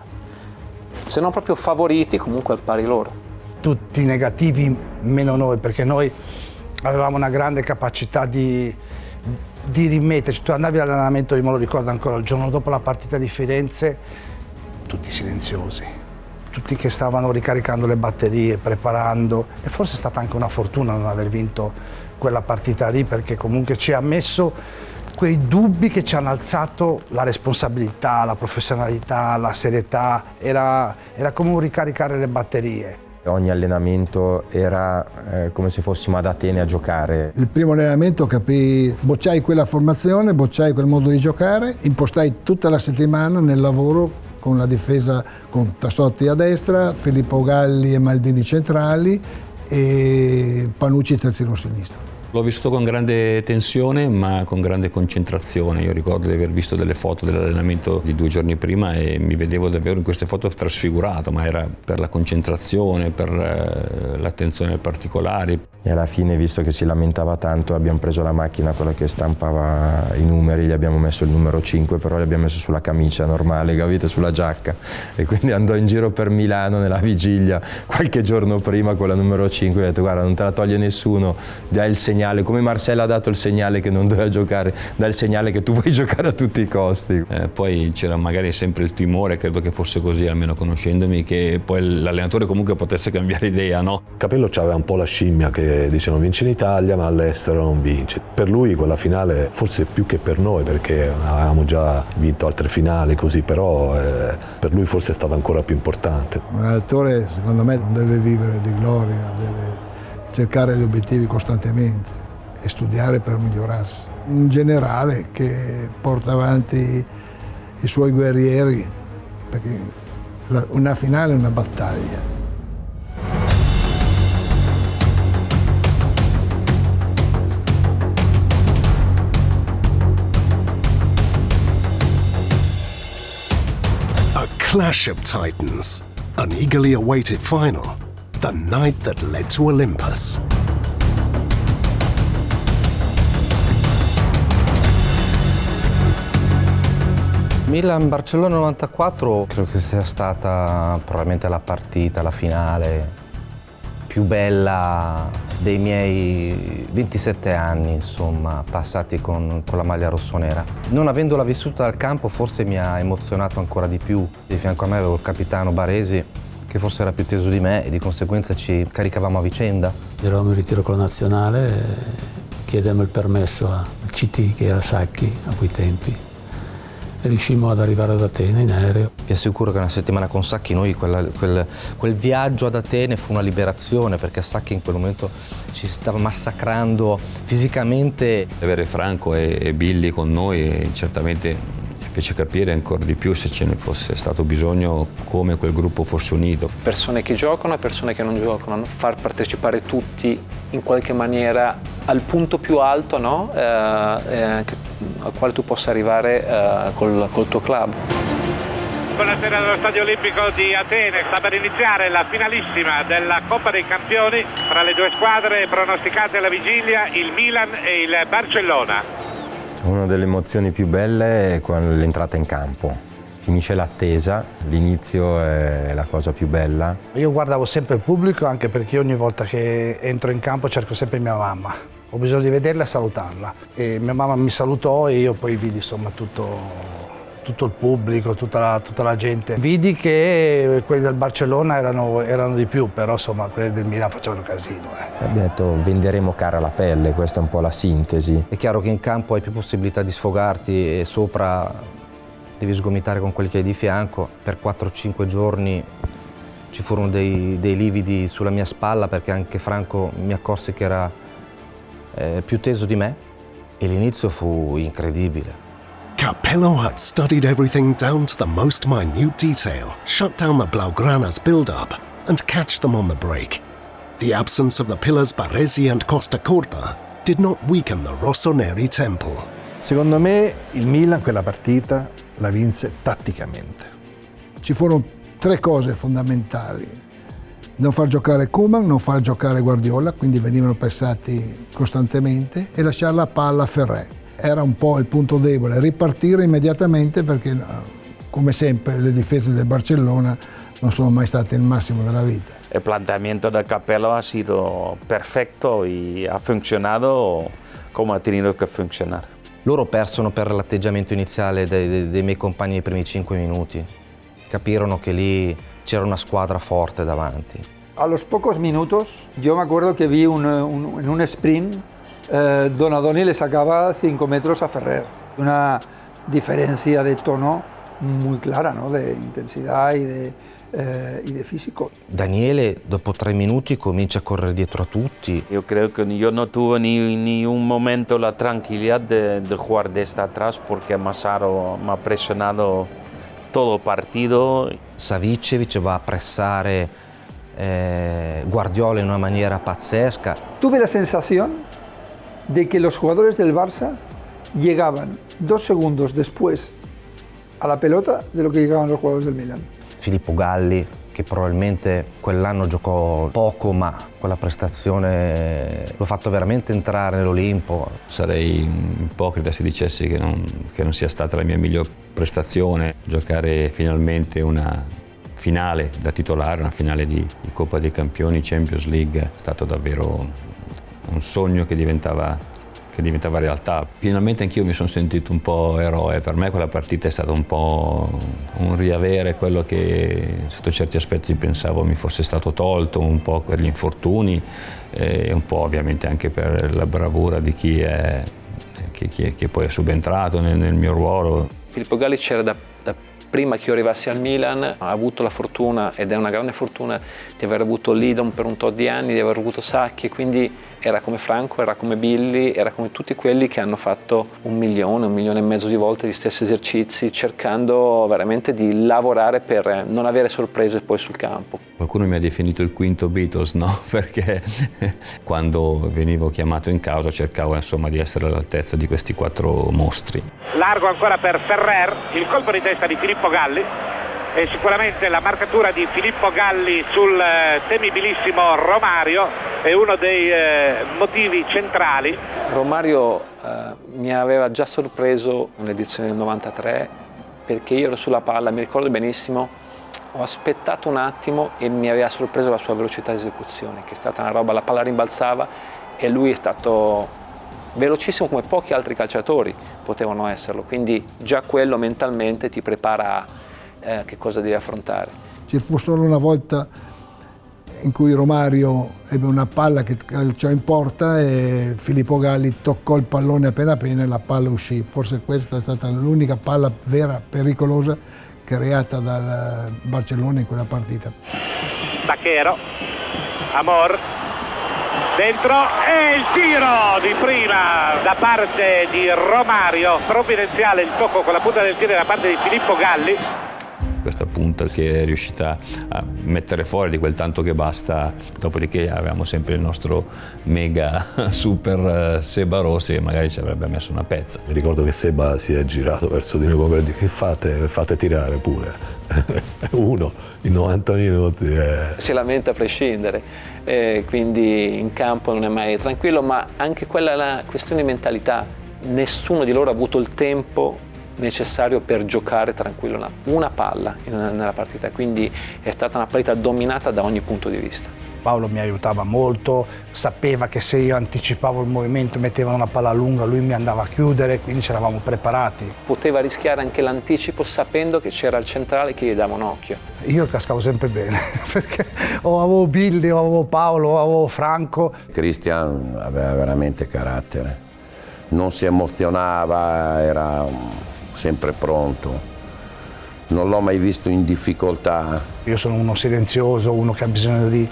se non proprio favoriti, comunque al pari loro. Tutti negativi meno noi, perché noi avevamo una grande capacità di rimetterci. Tu andavi all'allenamento, io me lo ricordo ancora, il giorno dopo la partita di Firenze, tutti silenziosi, tutti che stavano ricaricando le batterie, preparando, e forse è stata anche una fortuna non aver vinto quella partita lì, perché comunque ci ha messo quei dubbi che ci hanno alzato la responsabilità, la professionalità, la serietà, era come un ricaricare le batterie. Ogni allenamento era come se fossimo ad Atene a giocare. Il primo allenamento capii, bocciai quella formazione, bocciai quel modo di giocare, impostai tutta la settimana nel lavoro con la difesa con Tassotti a destra, Filippo Galli e Maldini centrali e Panucci terzino sinistro. L'ho vissuto con grande tensione ma con grande concentrazione. Io ricordo di aver visto delle foto dell'allenamento di 2 giorni prima e mi vedevo davvero in queste foto trasfigurato, ma era per la concentrazione, per l'attenzione ai particolari. E alla fine, visto che si lamentava tanto, abbiamo preso la macchina, quella che stampava i numeri, gli abbiamo messo il numero 5, però l'abbiamo messo sulla camicia normale, capite, sulla giacca. E quindi andò in giro per Milano nella vigilia qualche giorno prima con la numero 5 e ho detto: guarda, non te la toglie nessuno, dai il segnale, come Marcel ha dato il segnale che non doveva giocare, dai il segnale che tu vuoi giocare a tutti i costi. Poi c'era magari sempre il timore, credo che fosse così, almeno conoscendomi, che poi l'allenatore comunque potesse cambiare idea, no? Capello c'aveva un po' la scimmia che dicevano vince in Italia ma all'estero non vince. Per lui quella finale, forse più che per noi, perché avevamo già vinto altre finali così, però per lui forse è stata ancora più importante. Un allenatore secondo me non deve vivere di gloria, deve cercare gli obiettivi costantemente e studiare per migliorarsi. Un generale che porta avanti i suoi guerrieri, perché una finale è una battaglia. A clash of titans, an eagerly awaited final, the night that led to Olympus. Milan-Barcellona 94 credo che sia stata probabilmente la partita, la finale più bella dei miei 27 anni, insomma, passati con la maglia rossonera. Non avendola vissuta dal campo forse mi ha emozionato ancora di più. Di fianco a me avevo il capitano Baresi, che forse era più teso di me e di conseguenza ci caricavamo a vicenda. Eravamo in ritiro con la nazionale, chiedemmo il permesso al CT, che era Sacchi a quei tempi. E riuscimmo ad arrivare ad Atene in aereo. Vi assicuro che una settimana con Sacchi, noi quel viaggio ad Atene fu una liberazione, perché Sacchi in quel momento ci stava massacrando fisicamente. Avere Franco e Billy con noi certamente fece capire ancora di più, se ce ne fosse stato bisogno, come quel gruppo fosse unito. Persone che giocano e persone che non giocano, far partecipare tutti in qualche maniera al punto più alto, no? Al quale tu possa arrivare col tuo club. Buonasera dallo Stadio Olimpico di Atene, sta per iniziare la finalissima della Coppa dei Campioni tra le due squadre pronosticate alla vigilia, il Milan e il Barcellona. Una delle emozioni più belle è l'entrata in campo. Finisce l'attesa, l'inizio è la cosa più bella. Io guardavo sempre il pubblico, anche perché ogni volta che entro in campo cerco sempre mia mamma. Ho bisogno di vederla e salutarla. E mia mamma mi salutò e io poi vidi insomma tutto il pubblico, tutta la gente. Vidi che quelli del Barcellona erano di più, però insomma quelli del Milan facevano casino. Abbiamo detto venderemo cara la pelle, questa è un po' la sintesi. È chiaro che in campo hai più possibilità di sfogarti e sopra devi sgomitare con quelli che hai di fianco. Per 4-5 giorni ci furono dei lividi sulla mia spalla, perché anche Franco mi accorse che era più teso di me e l'inizio fu incredibile. Capello had studied everything down to the most minute detail, shut down the Blaugrana's build-up, and catch them on the break. The absence of the pillars Baresi and Costacurta did not weaken the rossoneri temple. Secondo me il Milan quella partita la vinse tatticamente. Ci furono 3 cose fondamentali: non far giocare Koeman, non far giocare Guardiola, quindi venivano pressati costantemente, e lasciare la palla a Ferré. Era un po' il punto debole, ripartire immediatamente, perché come sempre le difese del Barcellona non sono mai state il massimo della vita. El planteamiento de Capello ha sido perfecto y ha funcionado come ha tenido que funcionar. Loro persero per l'atteggiamento iniziale dei miei compagni nei primi 5 minuti. Capirono che lì c'era una squadra forte davanti. A los pocos minutos, yo me acuerdo que vi en un sprint, Donadoni le sacaba 5 metros a Ferrer. Una diferencia de tono muy clara, ¿no? De intensidad y de fisico. Daniele dopo 3 minuti comincia a correre dietro a tutti. Yo creo que yo no tuve ni un momento la tranquilidad de jugar desde atrás, porque Massaro me ha presionado todo el partido. Savićević va a pressare Guardiola in una maniera pazzesca. Tuve la sensación de que los jugadores del Barça llegaban 2 segundos después a la pelota de lo que llegaban los jugadores del Milan. Filippo Galli, che probabilmente quell'anno giocò poco, ma quella prestazione l'ho fatto veramente entrare nell'Olimpo. Sarei ipocrita se dicessi che non sia stata la mia miglior prestazione. Giocare finalmente una finale da titolare, una finale di Coppa dei Campioni, Champions League, è stato davvero un sogno che diventava realtà. Finalmente anch'io mi sono sentito un po' eroe. Per me quella partita è stata un po' un riavere quello che sotto certi aspetti pensavo mi fosse stato tolto, un po' per gli infortuni e un po' ovviamente anche per la bravura di chi poi è subentrato nel mio ruolo. Filippo Galli c'era da prima che io arrivassi al Milan, ha avuto la fortuna, ed è una grande fortuna, di aver avuto Lidon per un tot di anni, di aver avuto Sacchi, e quindi era come Franco, era come Billy, era come tutti quelli che hanno fatto 1 milione e mezzo di volte gli stessi esercizi, cercando veramente di lavorare per non avere sorprese poi sul campo. Qualcuno mi ha definito il quinto Beatles, no? Perché quando venivo chiamato in causa cercavo insomma di essere all'altezza di questi 4 mostri. Largo ancora per Ferrer, il colpo di testa di Filippo Galli. e sicuramente la marcatura di Filippo Galli sul temibilissimo Romario è uno dei motivi centrali. Romario mi aveva già sorpreso nell'edizione del 93 perché io ero sulla palla, mi ricordo benissimo, ho aspettato un attimo e mi aveva sorpreso la sua velocità di esecuzione, che è stata una roba, la palla rimbalzava e lui è stato velocissimo come pochi altri calciatori potevano esserlo, quindi già quello mentalmente ti prepara a che cosa devi affrontare. Ci fu solo una volta in cui Romario ebbe una palla che calciò in porta e Filippo Galli toccò il pallone appena appena e la palla uscì. Forse questa è stata l'unica palla vera, pericolosa, creata dal Barcellona in quella partita. Bacchero, Amor, dentro e il tiro di prima da parte di Romario, provvidenziale il tocco con la punta del piede da parte di Filippo Galli. Questa punta che è riuscita a mettere fuori di quel tanto che basta, dopodiché avevamo sempre il nostro mega super Seba Rossi che magari ci avrebbe messo una pezza. Mi ricordo che Seba si è girato verso di noi come per dire: che fate tirare pure. Uno in 90 minuti. Si lamenta a prescindere, quindi in campo non è mai tranquillo, ma anche quella è la questione di mentalità. Nessuno di loro ha avuto il tempo necessario per giocare tranquillo una palla nella partita, quindi è stata una partita dominata da ogni punto di vista. Paolo mi aiutava molto, sapeva che se io anticipavo il movimento, mettevo una palla lunga, lui mi andava a chiudere, quindi ci eravamo preparati. Poteva rischiare anche l'anticipo sapendo che c'era il centrale che gli dava un occhio. Io cascavo sempre bene, perché o avevo Billy, o avevo Paolo, o avevo Franco. Cristian aveva veramente carattere, non si emozionava, era sempre pronto, non l'ho mai visto in difficoltà. Io sono uno silenzioso, uno che ha bisogno di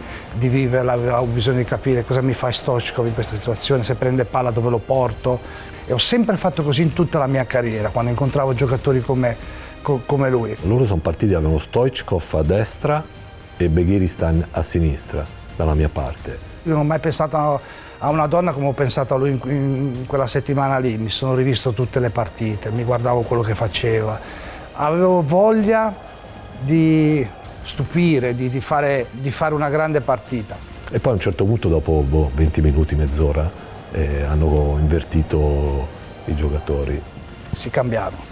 viverla, ha bisogno di capire cosa mi fa Stoichkov in questa situazione, se prende palla dove lo porto, e ho sempre fatto così in tutta la mia carriera, quando incontravo giocatori come lui. Loro sono partiti, avevano Stoichkov a destra e Beghiristan a sinistra, dalla mia parte. Io non ho mai pensato a una donna come ho pensato a lui in quella settimana lì, mi sono rivisto tutte le partite, mi guardavo quello che faceva, avevo voglia di stupire, di fare una grande partita. E poi a un certo punto, dopo 20 minuti, mezz'ora, hanno invertito i giocatori. Si cambiarono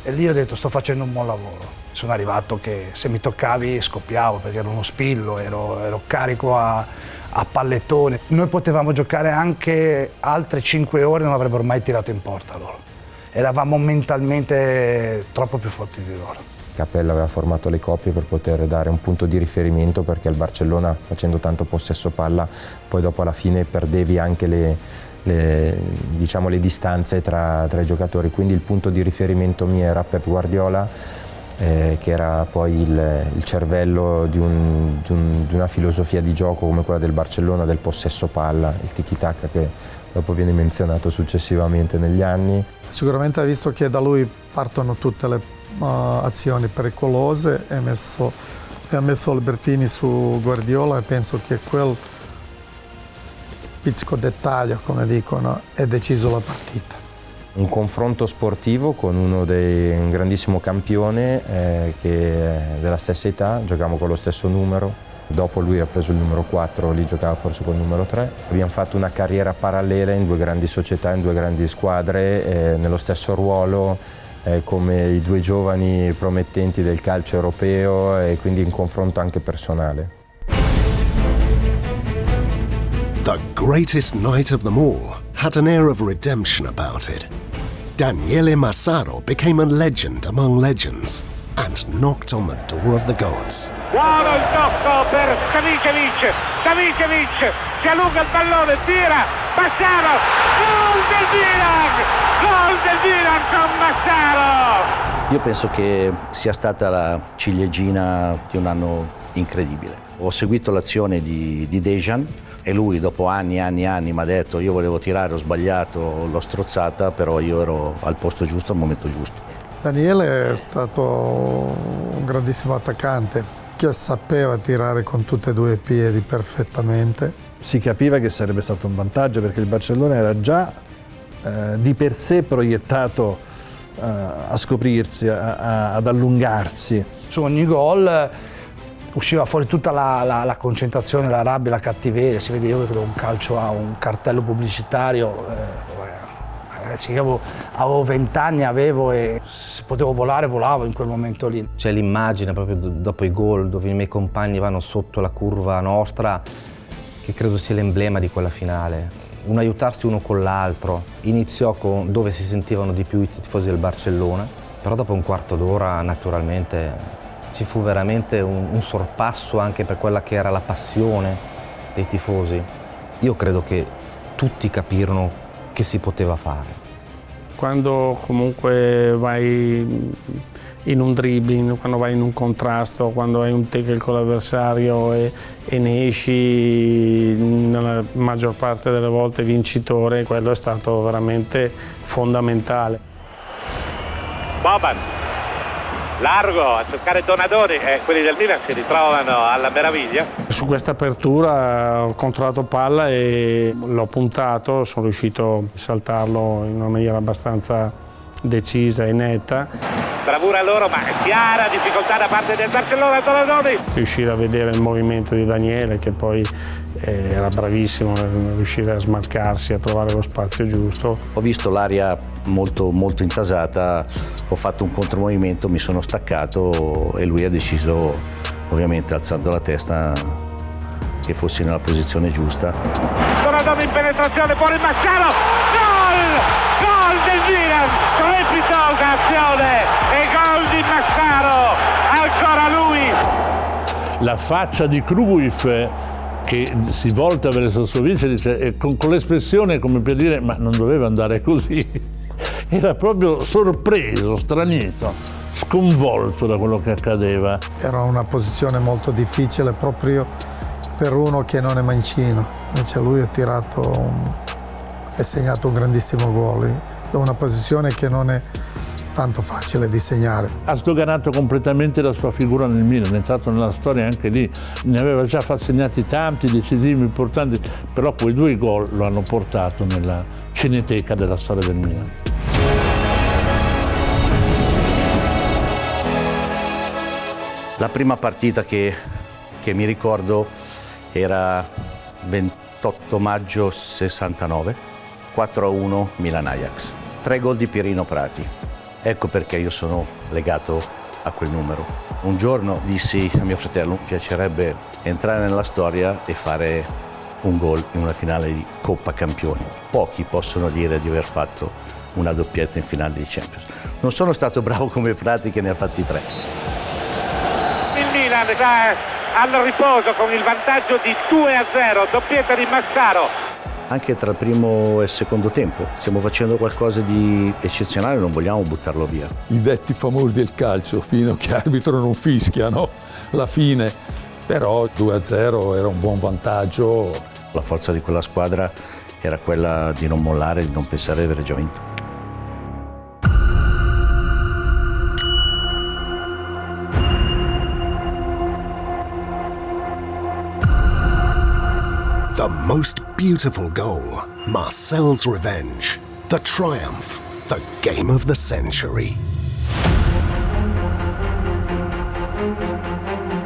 e lì ho detto: sto facendo un buon lavoro. Sono arrivato che se mi toccavi scoppiavo perché ero uno spillo, ero carico a pallettone. Noi potevamo giocare anche altre 5 ore e non avrebbero mai tirato in porta loro. Eravamo mentalmente troppo più forti di loro. Capello aveva formato le coppie per poter dare un punto di riferimento, perché il Barcellona, facendo tanto possesso palla, poi dopo alla fine perdevi anche le distanze tra i giocatori, quindi il punto di riferimento mio era Pep Guardiola, che era poi il cervello di una filosofia di gioco come quella del Barcellona, del possesso palla, il tiki-taka, che dopo viene menzionato successivamente negli anni. Sicuramente ha visto che da lui partono tutte le azioni pericolose e ha messo Albertini su Guardiola, e penso che quel piccolo dettaglio, come dicono, è deciso la partita. Un confronto sportivo con un grandissimo campione che è della stessa età, giocavamo con lo stesso numero, dopo lui ha preso il numero 4, lì giocava forse col numero 3. Abbiamo fatto una carriera parallela in 2 grandi società, in 2 grandi squadre, nello stesso ruolo, come i 2 giovani promettenti del calcio europeo, e quindi un confronto anche personale. The greatest night of them all had an air of redemption about it. Daniele Massaro became a legend among legends and knocked on the door of the gods. Buono il tocco per Savićević, Savićević si allunga il pallone, tira, Massaro, gol del Milan con Massaro! Io penso che sia stata la ciliegina di un anno incredibile. Ho seguito l'azione di Dejan, e lui dopo anni mi ha detto: io volevo tirare, ho sbagliato, l'ho strozzata, però io ero al posto giusto al momento giusto. Daniele è stato un grandissimo attaccante che sapeva tirare con tutti e 2 i piedi perfettamente. Si capiva che sarebbe stato un vantaggio, perché il Barcellona era già di per sé proiettato a scoprirsi, ad allungarsi. Su ogni gol usciva fuori tutta la concentrazione, la rabbia, la cattiveria, si vedeva che un calcio ha un cartello pubblicitario. Ragazzi, io avevo 20 anni, e se potevo volare volavo in quel momento lì. C'è l'immagine proprio dopo i gol dove i miei compagni vanno sotto la curva nostra, che credo sia l'emblema di quella finale. Un aiutarsi uno con l'altro. Iniziò dove si sentivano di più i tifosi del Barcellona, però dopo un quarto d'ora naturalmente ci fu veramente un sorpasso anche per quella che era la passione dei tifosi. Io credo che tutti capirono che si poteva fare. Quando comunque vai in un dribbling, quando vai in un contrasto, quando hai un tackle con l'avversario e ne esci nella maggior parte delle volte vincitore, quello è stato veramente fondamentale. Boban, largo a cercare Donadoni e quelli del Milan si ritrovano alla meraviglia. Su questa apertura ho controllato palla e l'ho puntato, sono riuscito a saltarlo in una maniera abbastanza decisa e netta. Bravura loro, ma chiara difficoltà da parte del Barcellona. Donadoni. Riuscire a vedere il movimento di Daniele, che poi era bravissimo a riuscire a smarcarsi, a trovare lo spazio giusto. Ho visto l'area molto intasata, ho fatto un contromovimento, mi sono staccato e lui ha deciso, ovviamente alzando la testa, che fossi nella posizione giusta. Donadoni in penetrazione, fuori Massaro, gol del Milan, strepitosa azione e gol di Massaro, ancora lui. La faccia di Cruyff che si volta verso Savićević e con l'espressione come per dire ma non doveva andare così, era proprio sorpreso, stranito, sconvolto da quello che accadeva. Era una posizione molto difficile proprio per uno che non è mancino, invece lui ha segnato un grandissimo gol da una posizione che non è tanto facile di segnare. Ha sdoganato completamente la sua figura nel Milan, è entrato nella storia anche lì, ne aveva già segnati tanti, decisivi, importanti, però quei 2 gol lo hanno portato nella cineteca della storia del Milan. La prima partita che mi ricordo era 28 maggio 69, 4-1 Milan-Ajax, 3 gol di Pierino Prati. Ecco perché io sono legato a quel numero. Un giorno dissi a mio fratello: mi piacerebbe entrare nella storia e fare un gol in una finale di Coppa Campioni. Pochi possono dire di aver fatto una doppietta in finale di Champions. Non sono stato bravo come Prati, che ne ha fatti 3. Il Milan al riposo con il vantaggio di 2-0, doppietta di Massaro. Anche tra il primo e il secondo tempo stiamo facendo qualcosa di eccezionale, non vogliamo buttarlo via. I detti famosi del calcio, fino a che arbitro non fischiano la fine, però 2-0 era un buon vantaggio. La forza di quella squadra era quella di non mollare, di non pensare di aver già vinto. The most beautiful goal, Marcel's revenge, the triumph, the game of the century.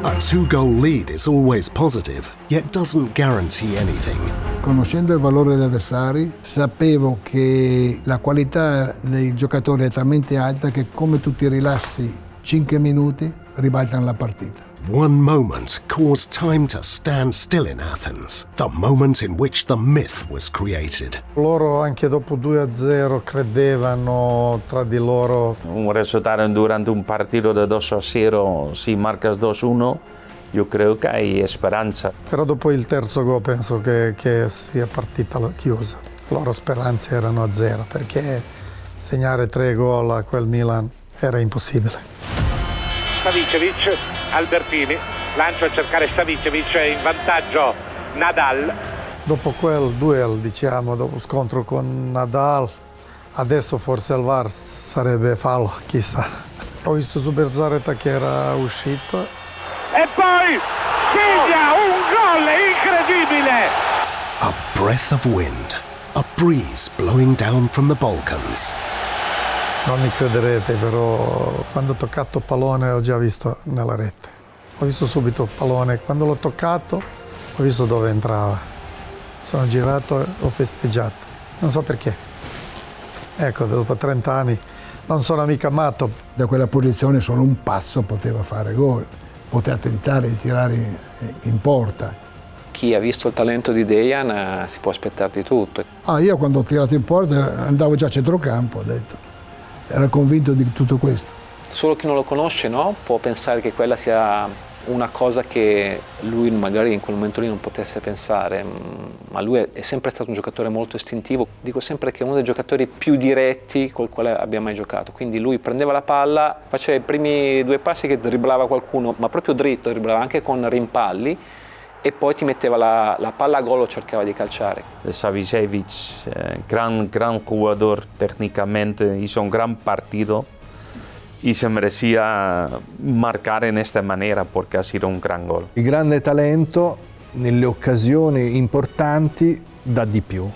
A 2-goal lead is always positive, yet doesn't guarantee anything. Conoscendo il valore degli avversari, sapevo che la qualità dei giocatori è talmente alta che come tu ti rilassi 5 minuti, ribaltano la partita. One moment caused time to stand still in Athens, the moment in which the myth was created. Loro anche dopo 2-0 credevano tra di loro. Un risultato durante un partito da 2-0, si marca 2-1, io credo che hai speranza. Però dopo il terzo gol penso che sia partita chiusa. Le loro speranze erano a 0 perché segnare 3 gol a quel Milan era impossibile. Savićević, Albertini, lancio a cercare Savićević, in vantaggio Nadal. Dopo quel duello, diciamo, dopo scontro con Nadal, adesso forse al VAR sarebbe fallo, chissà. Ho visto Superzareta che era uscito. E poi segna un gol incredibile! A breath of wind, a breeze blowing down from the Balkans. Non mi crederete, però quando ho toccato il pallone l'ho già visto nella rete. Ho visto subito il pallone, quando l'ho toccato ho visto dove entrava. Sono girato e ho festeggiato. Non so perché. Ecco, dopo 30 anni non sono mica matto. Da quella posizione solo un passo poteva fare gol, poteva tentare di tirare in porta. Chi ha visto il talento di Dejan si può aspettare di tutto. Io quando ho tirato in porta andavo già a centrocampo, ho detto. Ero convinto di tutto questo. Solo chi non lo conosce, no? Può pensare che quella sia una cosa che lui magari in quel momento lì non potesse pensare, ma lui è sempre stato un giocatore molto istintivo. Dico sempre che è uno dei giocatori più diretti col quale abbia mai giocato. Quindi lui prendeva la palla, faceva i primi 2 passi che dribblava qualcuno, ma proprio dritto, dribblava anche con rimpalli, e poi ti metteva la palla a gol o cercava di calciare. Savićević, gran jugador técnicamente, hizo un gran partido y se merecía marcar en esta manera porque ha sido un gran gol. Il grande talento nelle occasioni importanti dà di più.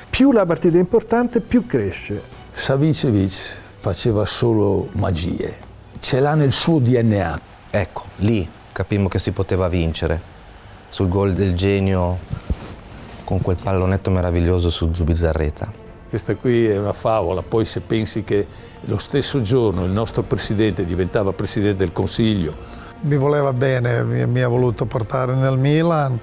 Più la partita è importante, più cresce. Savićević faceva solo magie, ce l'ha nel suo DNA. Ecco, lì capimmo che si poteva vincere. Sul gol del genio, con quel pallonetto meraviglioso su Zubizarreta. Questa qui è una favola, poi se pensi che lo stesso giorno il nostro presidente diventava presidente del Consiglio. Mi voleva bene, mi ha voluto portare nel Milan,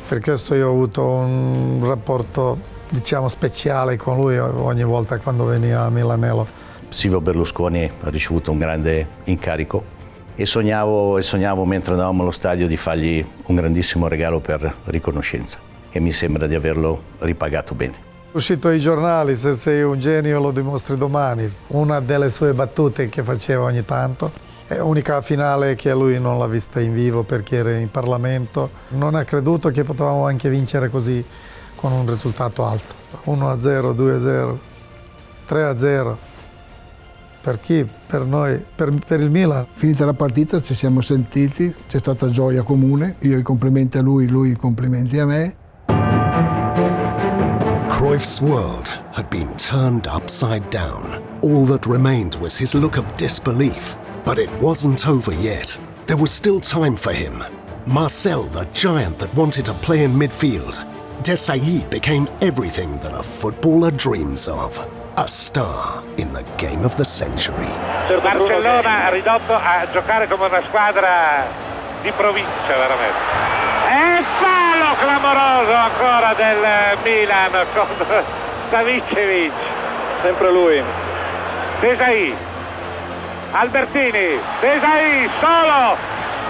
per questo io ho avuto un rapporto, diciamo, speciale con lui ogni volta quando veniva a Milanello. Silvio Berlusconi ha ricevuto un grande incarico e sognavo mentre andavamo allo stadio di fargli un grandissimo regalo per riconoscenza e mi sembra di averlo ripagato bene. È uscito ai giornali, se sei un genio lo dimostri domani. Una delle sue battute che faceva ogni tanto. È l'unica finale che lui non l'ha vista in vivo perché era in Parlamento. Non ha creduto che potevamo anche vincere così con un risultato alto. 1-0, 2-0, 3-0. Per chi? Per noi, per il Milan. Finita la partita ci siamo sentiti, c'è stata gioia comune, io i complimenti a lui i complimenti a me. Cruyff's world had been turned upside down. All that remained was his look of disbelief. But it wasn't over yet. There was still time for him. Marcel, the giant that wanted to play in midfield. Desailly became everything that a footballer dreams of. A star in the game of the century. Barcellona ridotto a giocare come una squadra di provincia veramente. E palo clamoroso ancora del Milan con Savićević. Sempre lui. Desailly. Albertini. Desailly solo.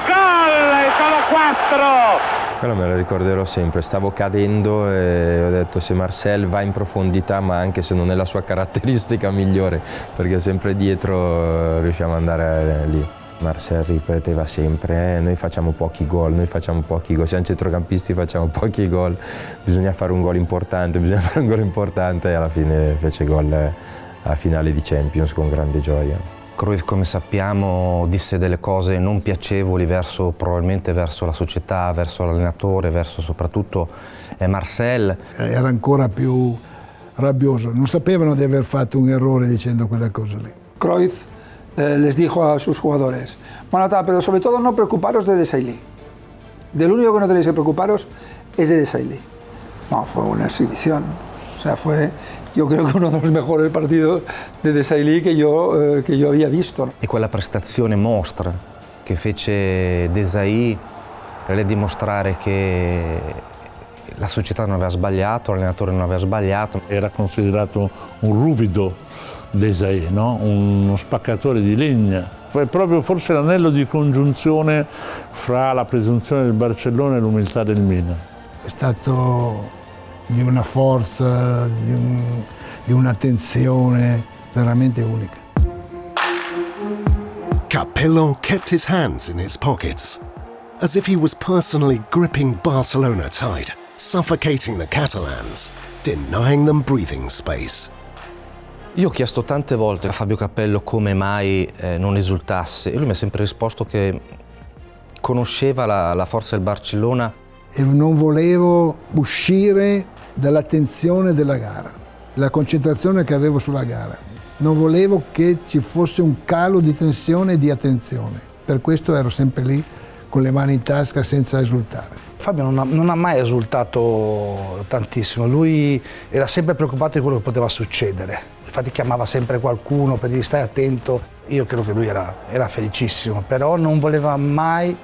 Gol! E solo 4. Quello me lo ricorderò sempre, stavo cadendo e ho detto se Marcel va in profondità, ma anche se non è la sua caratteristica migliore, perché sempre dietro riusciamo ad andare lì. Marcel ripeteva sempre, noi facciamo pochi gol, siamo centrocampisti, facciamo pochi gol, bisogna fare un gol importante, e alla fine fece gol alla finale di Champions con grande gioia. Cruyff, come sappiamo, disse delle cose non piacevoli probabilmente verso la società, verso l'allenatore, verso soprattutto Marcel. Era ancora più rabbioso, non sapevano di aver fatto un errore dicendo quella cosa lì. Cruyff les dijo a sus jugadores, bueno, pero sobre todo no preocuparos de Desailly. Del único que no tenéis que preocuparos es de Desailly. No, fue una exhibición. O sea, fue, yo creo que uno de los mejores partidos de Desailly che io había visto. E quella prestazione mostra che fece Desailly per dimostrare che la società non aveva sbagliato, l'allenatore non aveva sbagliato. Era considerato un ruvido Desailly, no? Uno spaccatore di legna. Poi proprio forse l'anello di congiunzione fra la presunzione del Barcellona e l'umiltà del Milan. È stato di una forza, di un'attenzione veramente unica. Capello kept his hands in his pockets, as if he was personally gripping Barcelona tight, suffocating the Catalans, denying them breathing space. Io ho chiesto tante volte a Fabio Capello come mai non esultasse e lui mi ha sempre risposto che conosceva la forza del Barcellona. E non volevo uscire dall'attenzione della gara, la concentrazione che avevo sulla gara. non volevo che ci fosse un calo di tensione e di attenzione. Per questo ero sempre lì con le mani in tasca senza esultare. Fabio non ha mai esultato tantissimo, lui era sempre preoccupato di quello che poteva succedere, infatti chiamava sempre qualcuno per dire stai attento, io credo che lui era felicissimo, però non voleva mai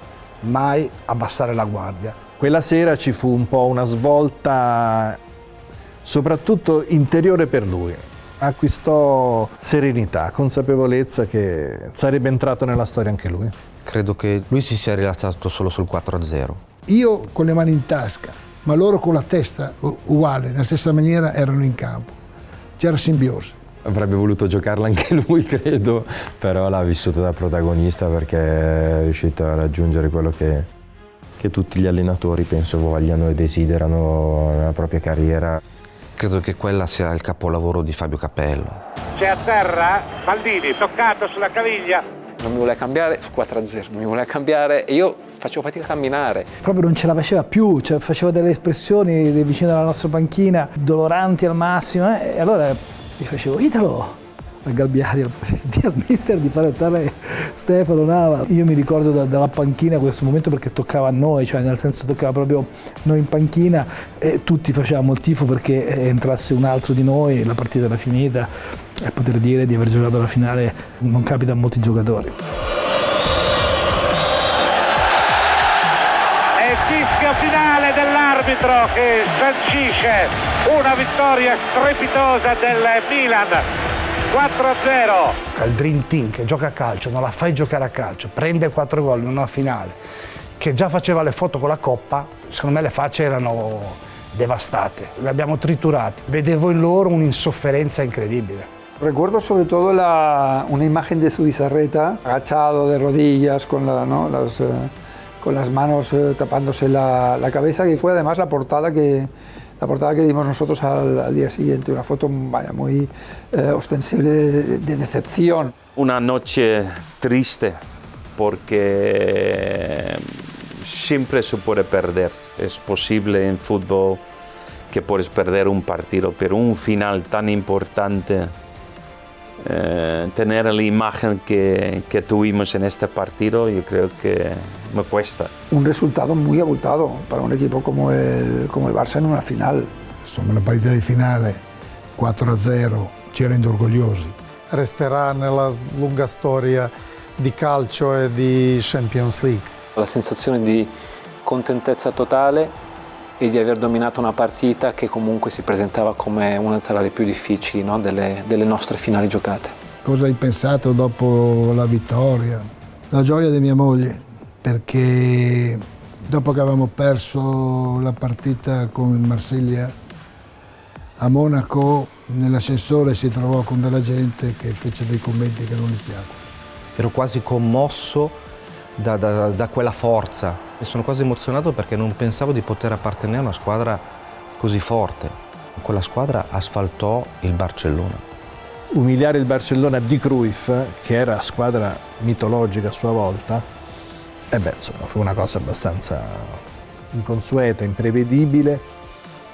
abbassare la guardia. Quella sera ci fu un po' una svolta, soprattutto interiore per lui. Acquistò serenità, consapevolezza che sarebbe entrato nella storia anche lui. Credo che lui si sia rilassato solo sul 4-0. Io con le mani in tasca, ma loro con la testa uguale, nella stessa maniera erano in campo. C'era simbiosi. Avrebbe voluto giocarla anche lui, credo, però l'ha vissuto da protagonista perché è riuscito a raggiungere quello che tutti gli allenatori penso vogliano e desiderano nella propria carriera. Credo che quella sia il capolavoro di Fabio Capello. C'è a terra Maldini, toccato sulla caviglia. Non mi voleva cambiare su 4-0, non mi voleva cambiare e io facevo fatica a camminare. Proprio non ce la faceva più, cioè faceva delle espressioni vicino alla nostra panchina, doloranti al massimo, e allora gli facevo Italo, a Galbiati, al mister di fare entrare Stefano Nava. Io mi ricordo dalla panchina questo momento perché toccava a noi, cioè nel senso toccava proprio noi in panchina e tutti facevamo il tifo perché entrasse un altro di noi, la partita era finita e poter dire di aver giocato la finale non capita a molti giocatori. È il fischio finale dell'arbitro che sancisce una vittoria strepitosa del Milan. 4-0. Il Dream Team che gioca a calcio, non la fai giocare a calcio, prende 4 gol in una finale, che già faceva le foto con la Coppa, secondo me le facce erano devastate, le abbiamo triturate. Vedevo in loro un'insofferenza incredibile. Recuerdo sobre todo una imagen de Zubizarreta, agachado de rodillas, con las manos tapándose la cabeza, que fue además la portada que dimos nosotros al día siguiente, una foto muy ostensible de decepción. Una noche triste porque siempre se puede perder. Es posible en fútbol que puedes perder un partido, pero un final tan importante, tener la imagen que tuvimos en este partido, yo creo que me cuesta. Un resultado muy abultado para un equipo como el Barça en una final. Insomma, una partita di finale 4-0 ci rende orgogliosi. Resterà nella lunga storia di calcio e di Champions League. La sensazione di contentezza totale e di aver dominato una partita che comunque si presentava come una tra le più difficili, no? delle nostre finali giocate. Cosa hai pensato dopo la vittoria? La gioia di mia moglie, perché dopo che avevamo perso la partita con il Marsiglia a Monaco, nell'ascensore si trovò con della gente che fece dei commenti che non gli piacquero. Ero quasi commosso da quella forza. E sono quasi emozionato perché non pensavo di poter appartenere a una squadra così forte. Quella squadra asfaltò il Barcellona. Umiliare il Barcellona di Cruyff, che era squadra mitologica a sua volta, insomma, fu una cosa abbastanza inconsueta, imprevedibile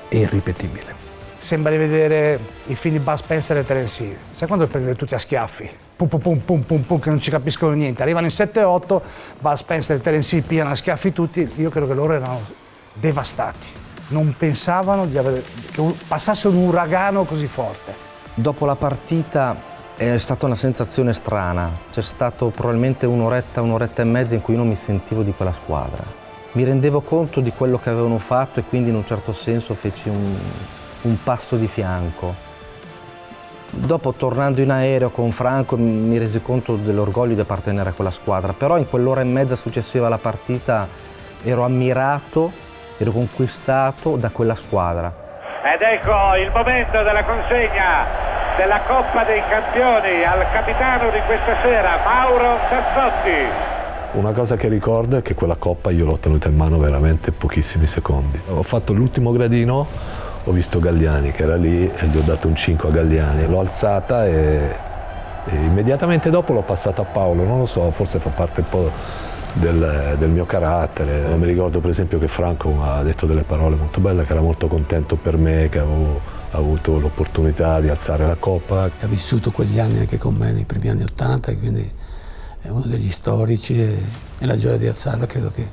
e irripetibile. Sembra di vedere i film di Bud Spencer e Terence Hill. Sai quando prendere tutti a schiaffi? Pum pum pum pum pum pum, che non ci capiscono niente. Arrivano in 7-8, Bud Spencer e Terence Hill pigliano a schiaffi tutti. Io credo che loro erano devastati. Non pensavano che passasse un uragano così forte. Dopo la partita è stata una sensazione strana. C'è stato probabilmente un'oretta e mezza in cui non mi sentivo di quella squadra. Mi rendevo conto di quello che avevano fatto e quindi in un certo senso feci un passo di fianco. Dopo, tornando in aereo con Franco, mi resi conto dell'orgoglio di appartenere a quella squadra, però in quell'ora e mezza successiva alla partita ero ammirato, ero conquistato da quella squadra. Ed ecco il momento della consegna della Coppa dei Campioni al capitano di questa sera, Mauro Tassotti. Una cosa che ricordo è che quella Coppa io l'ho tenuta in mano veramente pochissimi secondi. Ho fatto l'ultimo gradino, ho visto Galliani che era lì e gli ho dato un 5 a Galliani, l'ho alzata e immediatamente dopo l'ho passata a Paolo, non lo so, forse fa parte un po' del mio carattere. Mi ricordo per esempio che Franco mi ha detto delle parole molto belle, che era molto contento per me, che avevo ha avuto l'opportunità di alzare la Coppa. Ha vissuto quegli anni anche con me, nei primi anni '80, e quindi è uno degli storici e la gioia di alzarla credo che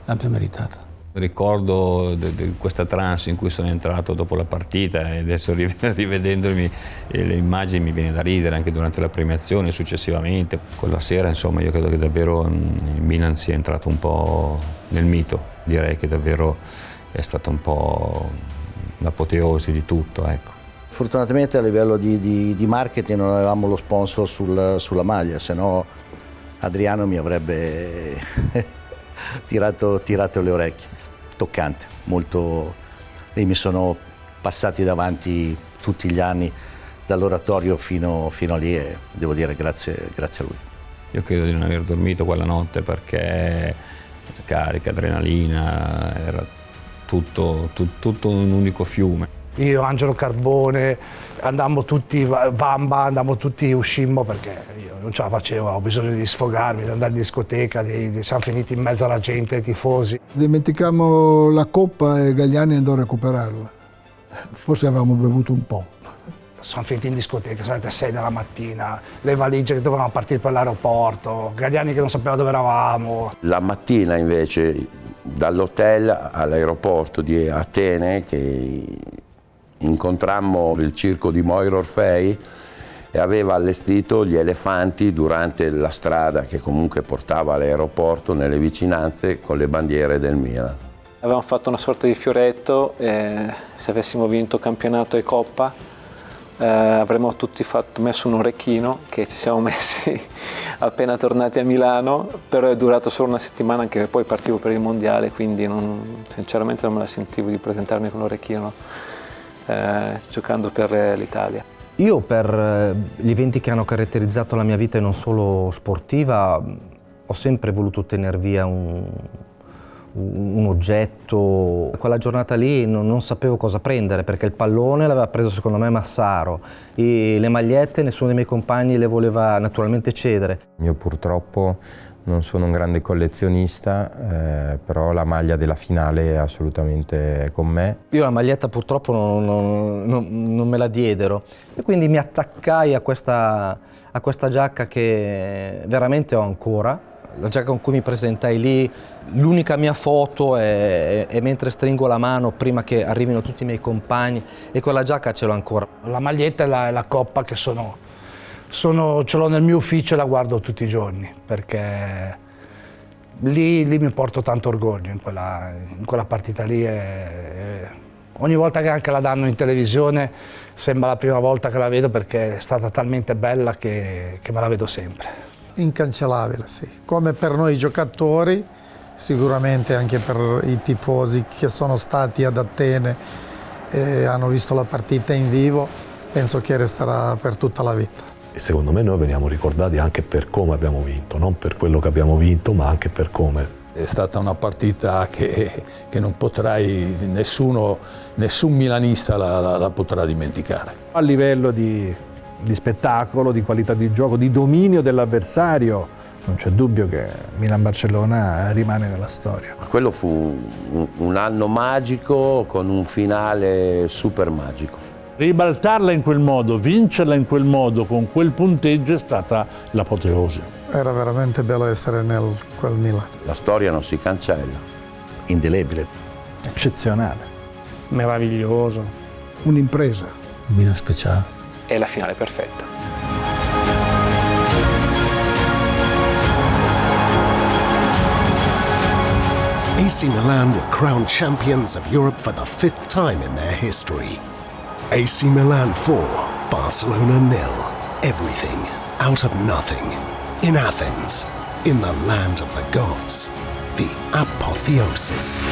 l'abbia meritata. Ricordo di questa trance in cui sono entrato dopo la partita, e adesso rivedendomi le immagini mi viene da ridere, anche durante la premiazione successivamente. Quella sera insomma io credo che davvero il Milan sia entrato un po' nel mito, direi che davvero è stata un po' l'apoteosi di tutto, ecco. Fortunatamente a livello di marketing non avevamo lo sponsor sulla maglia, se no Adriano mi avrebbe tirato le orecchie. Toccante, molto. E mi sono passati davanti tutti gli anni dall'oratorio fino a lì, e devo dire grazie a lui. Io credo di non aver dormito quella notte perché carica, adrenalina, era tutto un unico fiume. Io, Angelo Carbone, andammo tutti, Bamba, uscimmo perché io non ce la facevo, ho bisogno di sfogarmi, di andare in discoteca, siamo finiti in mezzo alla gente, ai tifosi. Dimenticammo la coppa e Galliani andò a recuperarla. Forse avevamo bevuto un po'. Siamo finiti in discoteca, sono andati alle 6 della mattina, le valigie che dovevamo partire per l'aeroporto, Galliani che non sapeva dove eravamo. La mattina invece dall'hotel all'aeroporto di Atene che incontrammo il circo di Moiro Orfei e aveva allestito gli elefanti durante la strada che comunque portava all'aeroporto nelle vicinanze con le bandiere del Milan. Avevamo fatto una sorta di fioretto, se avessimo vinto campionato e coppa avremmo tutti messo un orecchino che ci siamo messi appena tornati a Milano, però è durato solo una settimana anche perché poi partivo per il mondiale, quindi sinceramente non me la sentivo di presentarmi con l'orecchino giocando per l'Italia. Io per gli eventi che hanno caratterizzato la mia vita e non solo sportiva ho sempre voluto tenere via un oggetto. Quella giornata lì non sapevo cosa prendere perché il pallone l'aveva preso secondo me Massaro e le magliette nessuno dei miei compagni le voleva naturalmente cedere. Io purtroppo non sono un grande collezionista, però la maglia della finale è assolutamente con me. Io la maglietta purtroppo non me la diedero e quindi mi attaccai a questa giacca che veramente ho ancora. La giacca con cui mi presentai lì, l'unica mia foto è mentre stringo la mano prima che arrivino tutti i miei compagni e quella giacca ce l'ho ancora. La maglietta e la coppa che ce l'ho nel mio ufficio e la guardo tutti i giorni perché lì mi porto tanto orgoglio in quella partita lì. Ogni volta che anche la danno in televisione sembra la prima volta che la vedo perché è stata talmente bella che me la vedo sempre. Incancellabile, sì. Come per noi giocatori, sicuramente anche per i tifosi che sono stati ad Atene e hanno visto la partita in vivo, penso che resterà per tutta la vita. E secondo me noi veniamo ricordati anche per come abbiamo vinto, non per quello che abbiamo vinto, ma anche per come. È stata una partita che non potrai, nessun milanista la potrà dimenticare. A livello di spettacolo, di qualità di gioco, di dominio dell'avversario, non c'è dubbio che Milan-Barcellona rimane nella storia. Quello fu un anno magico con un finale super magico. Ribaltarla in quel modo, vincerla in quel modo, con quel punteggio è stata l'apoteosi. Era veramente bello essere quel Milan. La storia non si cancella. Indelebile. Eccezionale. Meraviglioso. Un'impresa. Milan speciale. È la finale perfetta. AC Milan were crowned champions of Europe for the 5th time in their history. AC Milan 4, Barcelona 0. Everything out of nothing. In Athens, in the land of the gods. The Apotheosis.